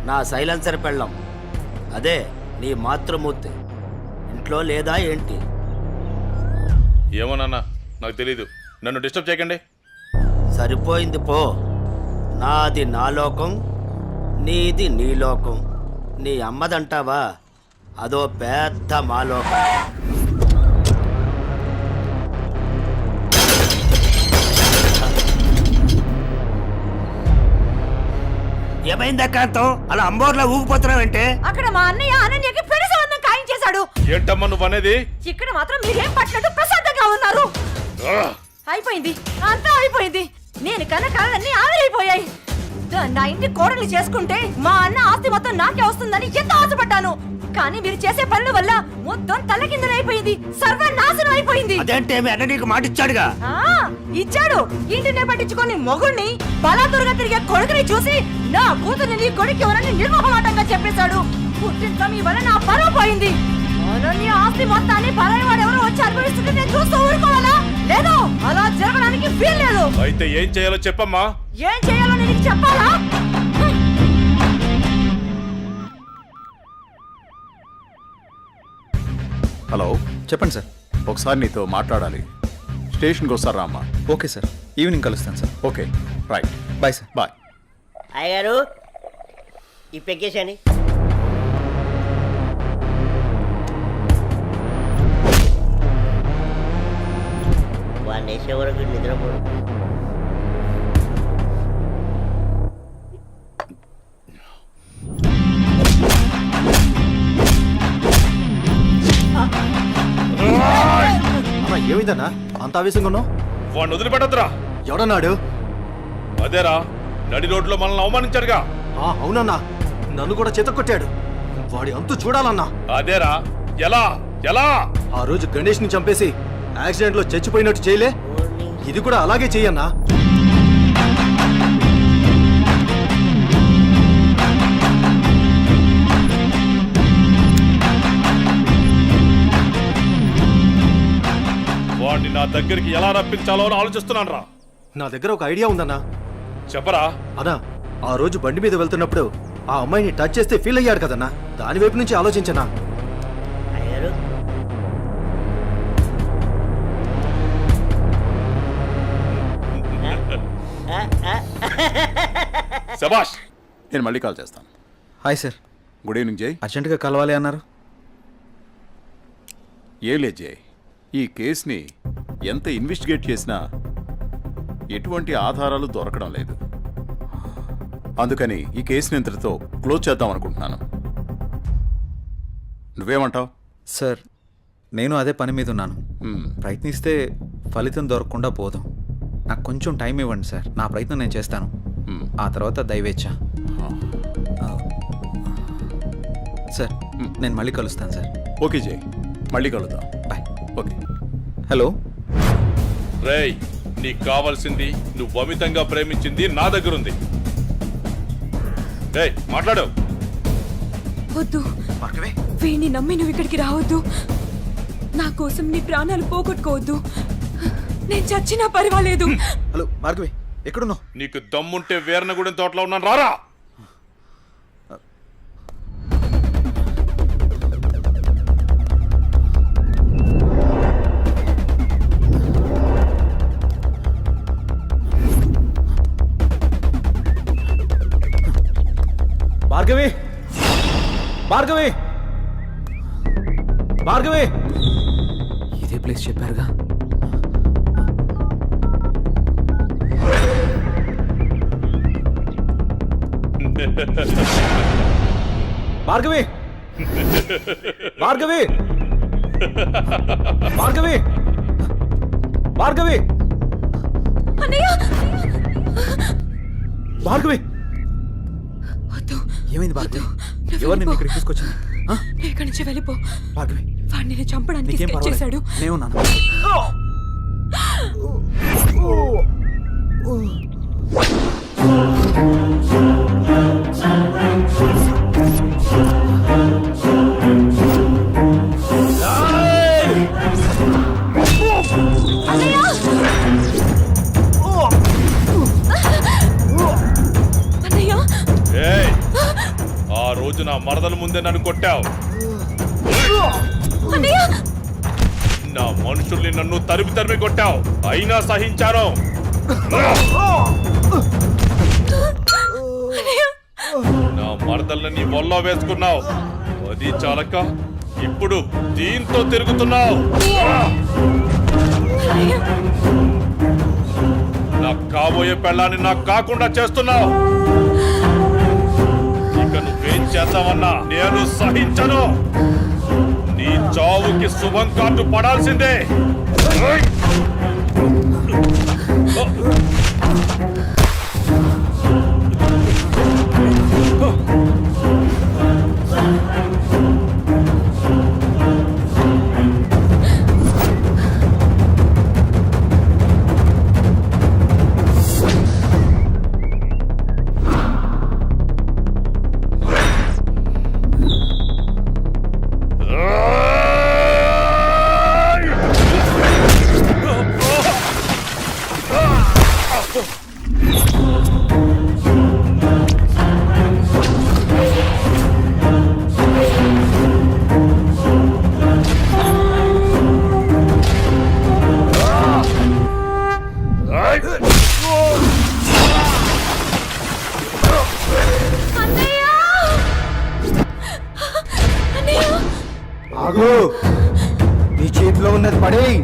నా సైలెన్సర్ పెళ్ళం, అదే నీ మాతృమూర్తి ఇంట్లో లేదా ఏంటి? ఏమో నాన్న, నాకు తెలీదు. నన్ను డిస్టర్బ్ చేయకండి. సరిపోయింది పో. నాది నా లోకం, నీది నీ లోకం. నీ అమ్మదంటావా? అదో పెద్ద మాలోకం. ఏమైందా కాంతం, అలా అంబోర్లా ఊగిపోతున్నావంటే? అక్కడ మా అన్నయ్య అనన్యకి పెళ్లి సంబంధం ఖాయం చేశాడు. ఏంటమ్మా నువ్వు అనేది? ఇక్కడ మాత్రం మీరేం పట్టినట్టు ప్రశాంతంగా ఉన్నారు. అయిపోయింది, అంతా అయిపోయింది. నేను కన్న కళ్ళన్నీ ఆవిరైపోయాయి. నా ఇంటి కోడలు చేసుకుంటే మా అన్న ఆస్తి మొత్తం నాకే వస్తుందని ఎంతో ఆశపడ్డాను. కానీ మీరు చేసే పనుల వల్ల మొత్తం తలకిందులైపోయింది, సర్వనాశనం అయిపోయింది. అదేంటే మీ అన్న నీకు మాట ఇచ్చాడుగా? ఇచ్చాడు. ఇంటినే పట్టించుకొని మొగుణ్ణి బలాదురుగా తిరిగే కొడుకుని చూసి నా కూతుర్ని నీ కొడుకు ఎవరని నిర్మోహమాటంగా చెప్పేశాడు. పుట్టింట్లో మీ వల్ల నా పరువు పోయింది. నీ ఆస్తి మొత్తాన్ని పరాయి ఎవరో వచ్చి అనుభవిస్తుంటే నేను చూస్తూ ఊరుకోవాలా? లేదు, అలా జరగడానికి వీల్లేదు. అయితే ఏం చేయాలో చెప్పమ్మా. ఏం చేయాలో నేను నీకు చెప్పాలా? హలో, చెప్పండి సార్. ఒకసారి నీతో మాట్లాడాలి. స్టేషన్కి వస్తారా అమ్మా? ఓకే సార్, ఈవినింగ్ కలుస్తాను sir. Okay, right. Bye sir. Bye. అయ్యగారు ఈ పెగ్గేసండి. వాడిని వేసే వరకు నిద్రపోడు. ఏమైందన్నా అంత ఆవేశంగా ఉన్నావు? వాడిని వదిలిపెట్టద్దురా. ఎవడన్నాడు? అదేరా, నడి రోడ్లో మనల్ని అవమానించాడుగా. అవునన్నా, నన్ను కూడా చేతకొట్టాడు. వాడి అంతు చూడాలన్నా. అదేరా, ఎలా ఎలా? ఆ రోజు గణేష్ ని చంపేసి యాక్సిడెంట్ లో చచ్చిపోయినట్టు చేయలే, ఇది కూడా అలాగే చెయ్యన్నా. వాడిని నా దగ్గరికి ఎలా రప్పించాలో అని ఆలోచిస్తున్నాను రా. నా దగ్గర ఒక ఐడియా ఉందన్నా. చెప్పరా. అన్నా, ఆ రోజు బండి మీద వెళ్తున్నప్పుడు ఆ అమ్మాయిని టచ్ చేస్తే ఫీల్ అయ్యాడు కదన్నా, దాని వైపు నుంచి ఆలోచించనా. అయ్యగారు శభాష్. నేను మళ్ళీ కాల్ చేస్తాను. Hi sir. గుడ్ ఈవినింగ్ జై. అర్జెంటుగా కలవాలి అన్నారు. ఏం లేదు జై, ఈ కేసుని ఎంత ఇన్వెస్టిగేట్ చేసినా ఎటువంటి ఆధారాలు దొరకడం లేదు. అందుకని ఈ కేసుని ఇంతటితో క్లోజ్ చేద్దాం అనుకుంటున్నాను. నువ్వేమంటావు? సార్, నేను అదే పని మీద ఉన్నాను. ప్రయత్నిస్తే ఫలితం దొరకకుండా పోదాం. నాకు కొంచెం టైం ఇవ్వండి సార్, నా ప్రయత్నం నేను చేస్తాను. ఆ తర్వాత దయవేచ్ఛ. సార్, నేను మళ్ళీ కలుస్తాను సార్. ఓకే జై, మళ్ళీ కలుద్దాం. బాయ్. ఓకే. హలో రేయ్, నీకు కావాల్సింది, నువ్వు అమితంగా ప్రేమించింది నా దగ్గరుంది. రేయ్, మాట్లాడు. వద్దు, వీణ్ణి నమ్మి నువ్వు ఇక్కడికి రావద్దు. నా కోసం నీ ప్రాణాలు పోగొట్టుకోవద్దు. నేను చచ్చినా పర్వాలేదు. హలో భార్గవి, ఎక్కడున్నావు? నీకు దమ్ముంటే వీరనగూడెం తోటలో ఉన్నాను, రారా. భార్గవి, భార్గవి, భార్గవి. ఇదే ప్లేస్ చెప్పారుగా. భార్గవి, భార్గవి, భార్గవి, భార్గవి, భార్గవి. ఏమైంది భార్గవి? ఎవరు నిన్ను ఇక్కడికి తీసుకొచ్చింది? ఇక్కడి నుంచి వెళ్ళిపో భార్గవి. వాడిని నేను చంపడానికి నీకేం స్కెచ్ చేశాడు. నేనున్నాను. ఏయ్, ఆ రోజు నా మరదల ముందే నన్ను కొట్టావు. నా మనుషుల్ని నన్ను తరిమి తరిమి కొట్టావు, అయినా సహించాను. నా మరదల్ని నీ వల్ల వేసుకున్నావు, అది చాలక ఇప్పుడు దీంతో తిరుగుతున్నావు. నాకు కాబోయే పెళ్ళాన్ని నాకు కాకుండా చేస్తున్నావు. ఇక నువ్వేం చేద్దామన్నా నేను సహించను. నీ చావుకి శుభం కార్డు పడాల్సిందే. రేయ్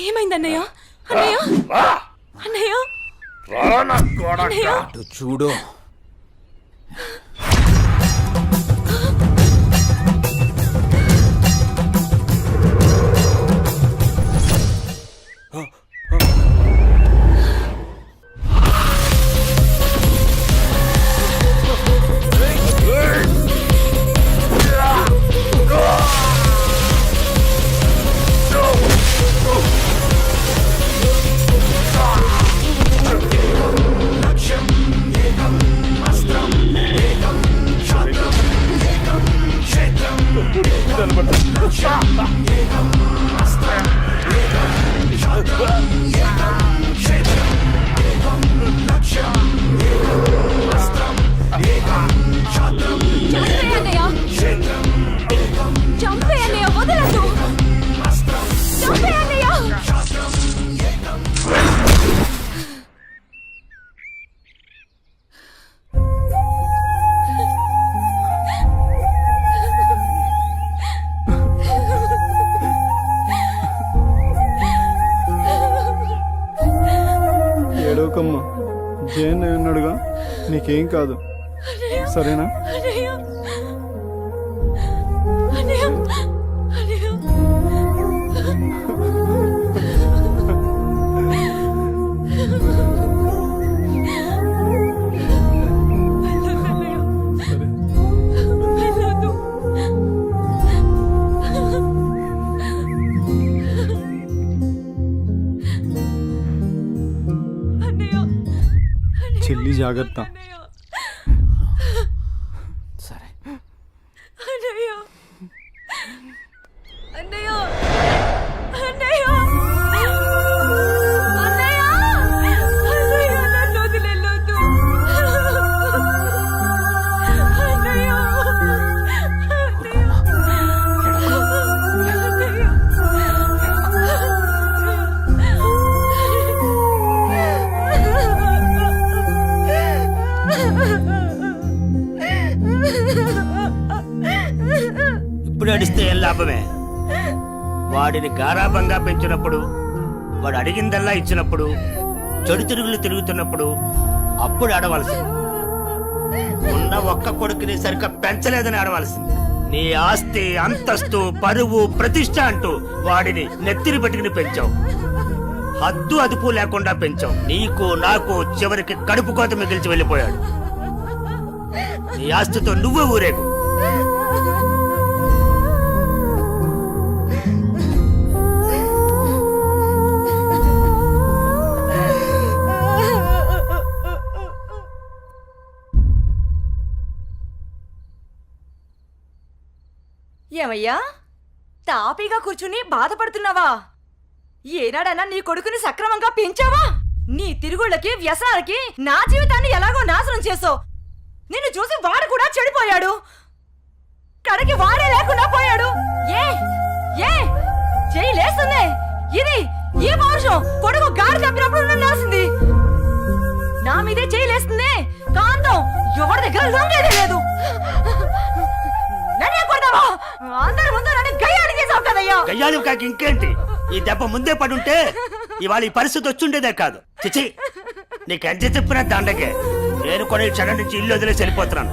ఏమైంది అన్నయ్య? అన్నయ్య అన్నయ్య అన్నయ్య చూడు ఏడవకమ్మా, జయన్ ఉన్నాడుగా, నీకేం కాదు, సరేనా? అన్నయ్య చెల్లి జాగ్రత్త. సరే. అన్నయ్య అన్నయ్య అన్నయ్య అన్నయ్య అన్నయ్య నన్ను వదిలేయొద్దు. అన్నయ్య ఇప్పుడు అడిస్తే ఏం లాభమే? వాడిని గారాబంగా పెంచినప్పుడు, వాడు అడిగిందల్లా ఇచ్చినప్పుడు, చెడు తిరుగులు తిరుగుతున్నప్పుడు అప్పుడు ఆడవలసింది. ఉన్న ఒక్క కొడుకుని సరిగ్గా పెంచలేదని ఆడవలసింది. నీ ఆస్తి, అంతస్తు, పరువు, ప్రతిష్ట అంటూ వాడిని నెత్తిని పెట్టుకుని పెంచావు. హద్దు అదుపు లేకుండా పెంచావు. నీకు నాకు చివరికి కడుపు కోత మిగిల్చి వెళ్ళిపోయాడు. నీ ఆస్తితో నువ్వే ఊరేగు. ఏమయ్యా, తాపీగా కూర్చుని బాధపడుతున్నావా? ఏనాడన్నా నీ కొడుకుని సక్రమంగా పెంచావా? నీ తిరుగుళ్ళకి, వ్యసనాలకి నా జీవితాన్ని ఎలాగో నాశనం చేసావు. నిన్ను చూసి వాడు కూడా చెడిపోయాడు. కడకి వాడే లేకుండా పోయాడు. ఏ ఏ చెయ్యి లేస్తుంది. ఇది ఈ పౌరుషం కొడుకు గాడి చెప్పినప్పుడు ఉండాల్సింది. నా మీదే చెయ్యి లేస్తుంది. కాంతం ఎవరి దగ్గర లొంగేదే లేదు. నన్నే కొడతావా? అందరి ముందు నన్ను గయ్యాలి చేసావు కదయ్యా. గయ్యాలి కాక ఇంకేంటి? ఈ దెబ్బ ముందే పడుంటే ఇవాళ ఈ పరిస్థితి వచ్చుండేదే కాదు. చిచి, నీకు ఎంత చెప్పినా దండకే. నేను కూడా ఈ క్షణం నుంచి ఇల్లు వదిలేసి వెళ్ళిపోతున్నాను.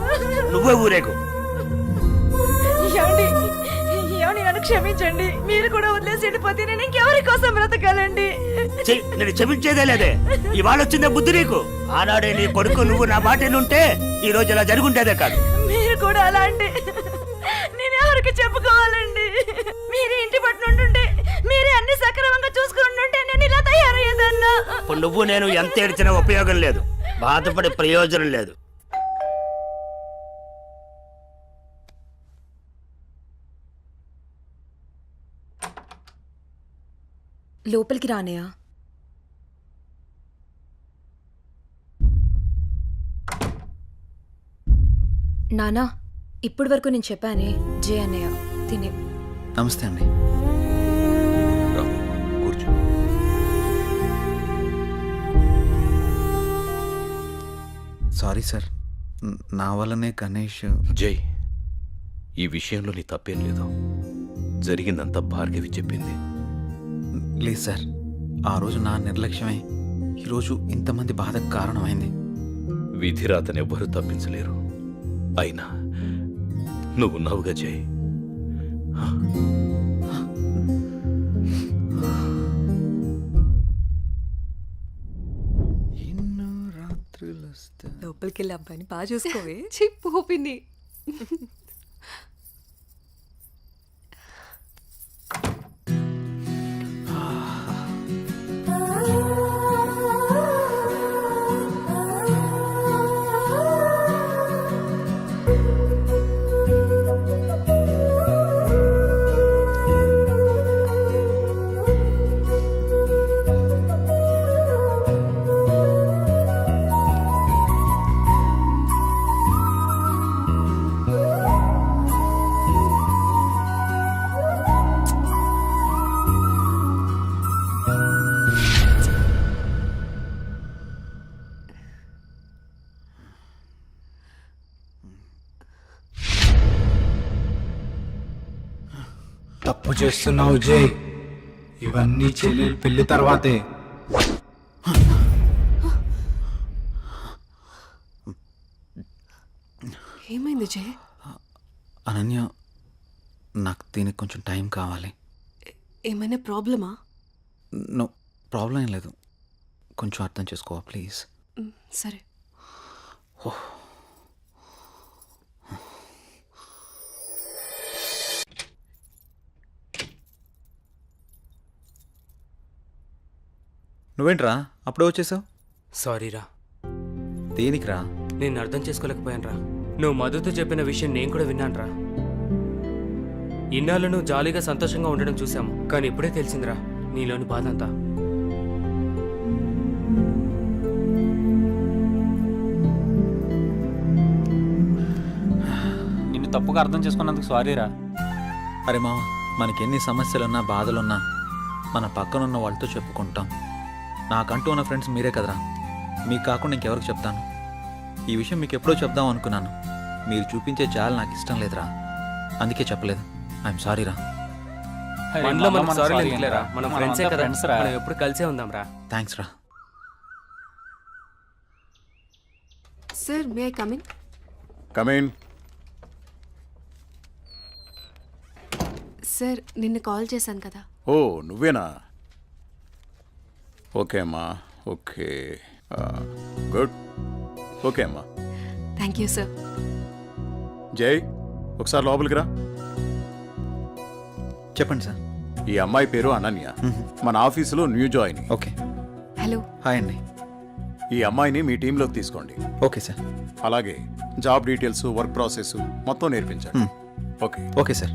నువ్వే ఊరేగు. ఏమండి, నన్ను క్షమించండి. మీరు కూడా వదిలేసి వెళ్ళిపోతే నేను ఇంకెవరి కోసం బ్రతకాలండి? నేను క్షమించేదే లేదే. ఇవాళ వచ్చిందే బుద్ధి నీకు. ఆనాడే నీ కొడుకు నువ్వు నా మాట ఉంటే ఈ రోజు ఇలా జరుగుంటేదే కాదు. మీరు కూడా అలా అంటే నేను ఎవరికి చెప్పుకోవాలండి? మీరే ఇంటి పట్టు ఉంటుంటే, మీరే అన్ని సక్రమంగా చూసుకుంటుంటే నేను ఇలా తయారయ్యేదన్నా. ఇప్పుడు నువ్వు నేను ఎంత ఏడ్చినా ఉపయోగం లేదు. బాధపడే ప్రయోజనం లేదు. లోపలికి రానయ్యా. నానా, ఇప్పటి వరకు నేను చెప్పానే జే అన్నయ్య తినే. నమస్తే అండి. కూర్చో. సారీ సార్, నా వల్లనే గణేష్. జై, ఈ విషయంలో నీ తప్పేం లేదు. జరిగిందంతా భార్గవి చెప్పింది. లేదు సార్, ఆ రోజు నా నిర్లక్ష్యమే ఈరోజు ఇంతమంది బాధకు కారణమైంది. విధిరాతను ఎవ్వరూ తప్పించలేరు. అయినా నువ్వున్నావుగా జై. లోపలికి వెళ్ళి అబ్బాయిని బాగా చూసుకోవే. చెప్పు పిన్ని. తప్పు చేస్తున్నావు జై. ఇవన్నీ చెల్లెలు పెళ్లి తర్వాతే. ఏమైంది జై? అనన్య, నాకు దీనికి కొంచెం టైం కావాలి. ఏమైనా ప్రాబ్లమా? నో ప్రాబ్లం ఏం లేదు. కొంచెం అర్థం చేసుకోవా ప్లీజ్? సరే. నువ్వేంట్రా అప్పుడే వచ్చేసావు? సారీరా, దేనికిరా? నేను అర్థం చేసుకోలేకపోయాను రా. నువ్వు మధుతో చెప్పిన విషయం నేను కూడా విన్నాను రా. ఇన్నాళ్ళు నువ్వు జాలీగా సంతోషంగా ఉండడం చూసాము, కానీ ఇప్పుడే తెలిసిందిరా నీలోని బాధ అంతా. నిన్ను తప్పుగా అర్థం చేసుకున్నందుకు సారీరా. అరే మామ, మనకెన్ని సమస్యలున్నా బాధలున్నా మన పక్కనున్న వాళ్ళతో చెప్పుకుంటాం. నాకంటూ ఉన్న ఫ్రెండ్స్ మీరే కదరా. మీకు కాకుండా ఇంకెవరికి చెప్తాను? ఈ విషయం మీకు ఎప్పుడో చెప్దాం అనుకున్నాను. మీరు చూపించే జాలి నాకు ఇష్టం లేదురా, అందుకే చెప్పలేదు. ఐఎమ్ సారీ రా. మనలో మనకు సారీ ఎందుకులేరా? మనం ఫ్రెండ్సే కదా, మనం ఎప్పుడు కలిసే ఉందాం రా. థ్యాంక్స్ రా. Sir, may I come in? Come in. Sir, నిన్న కాల్ చేశాను కదా. ఓ నువ్వేనా? ఓకే అమ్మా, ఓకే, గుడ్, ఓకే అమ్మా. Thank you sir. జై, ఒకసారి లోపలికి రా. చెప్పండి సార్. ఈ అమ్మాయి పేరు అనన్య, మన ఆఫీసులో new join. Okay. Hello. Hi అండి. ఈ అమ్మాయిని మీ టీంలోకి తీసుకోండి. Okay sir. అలాగే జాబ్ డీటెయిల్స్, వర్క్ ప్రాసెస్ మొత్తం నేర్పించండి. ఓకే. Okay sir.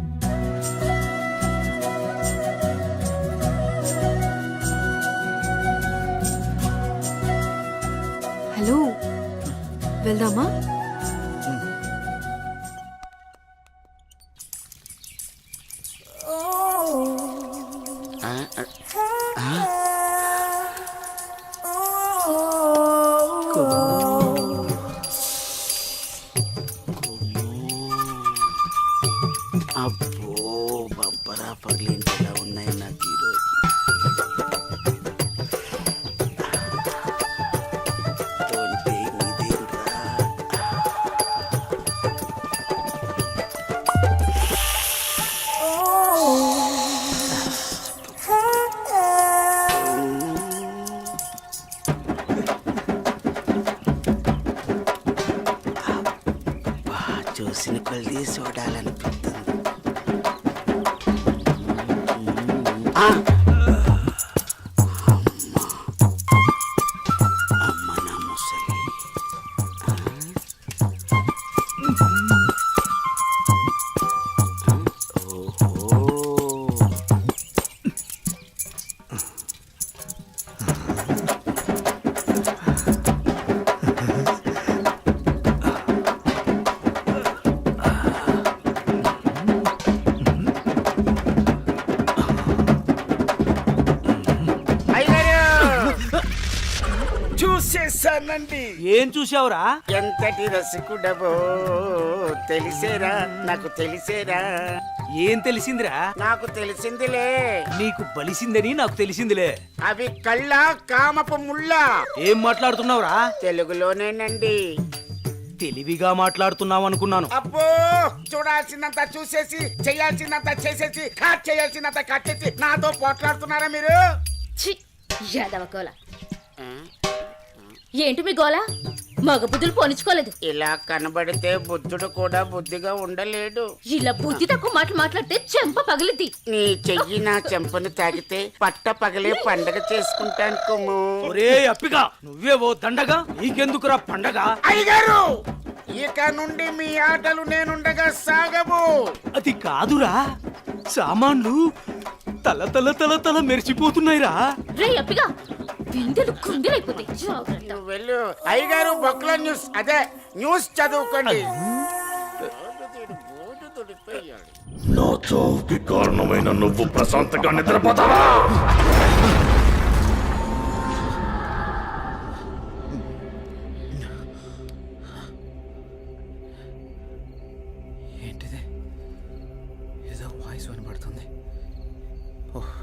హలో, వెళ్దామా? అబ్బో, బంపరా పగిలింటి ఎలా ఉన్నాయి నాకు ఈరోజు. చూసిన కొలిది చూడాలనిపిస్తుంది. అమ్మ నా ముసలి. చూసేసానండి. ఏం చూసావురా? ఎంతటి రసికుడవో తెలిసేరా, నాకు తెలిసేరా. ఏం తెలిసిందిరా? నాకు తెలిసిందిలే. నీకు బలిసిందని నాకు తెలిసిందిలే. అవి కళ్ళ కామపు ముళ్ళ. ఏం మాట్లాడుతున్నావురా? తెలుగులోనేనండి. తెలివిగా మాట్లాడుతున్నావు అనుకున్నాను. అబ్బో, చూడాల్సిందంతా చూసేసి, చేయాల్సిందంతా చేసేసి, కట్ చేయాల్సిందంతా కట్ చేసి నాతో పోట్లాడుతున్నారా మీరు? యాదవకోల ఏంటి మీ గోల? మగ బుద్ధులు పోనిచ్చుకోలేదు. ఇలా కనబడితే బుద్ధుడు కూడా బుద్ధిగా ఉండలేడు. ఇలా బుద్ధి తక్కువ మాటలు మాట్లాడితే చెంప పగిలిద్ది. నీ చెయ్యి నా చెంపను తాకితే పట్ట పగలే పండగ చేసుకుంటాను కుమ్ము. ఒరే అప్పిగా, నువ్వే ఓ దండగా, నీకెందుకురా పండగ? అయ్యగారు, ఇక నుండి మీ ఆటలు నేనుండగా సాగవు. అది కాదురా, సామాన్లు తల తల తల తల మెరిసిపోతున్నాయిరా. రే అప్పిగా, బిందెలు కుంగిలైపోతాయి. నువ్వు వెళ్ళు. అయ్యగారు, బొక్కల న్యూస్, అదే న్యూస్ చదువుకోండి. నా చావుకి కారణమైన నువ్వు ప్రశాంతంగా నిద్రపోతావా? ఏంటిది? ఏదో వాయిస్ వినబడుతుంది. ఓహ్,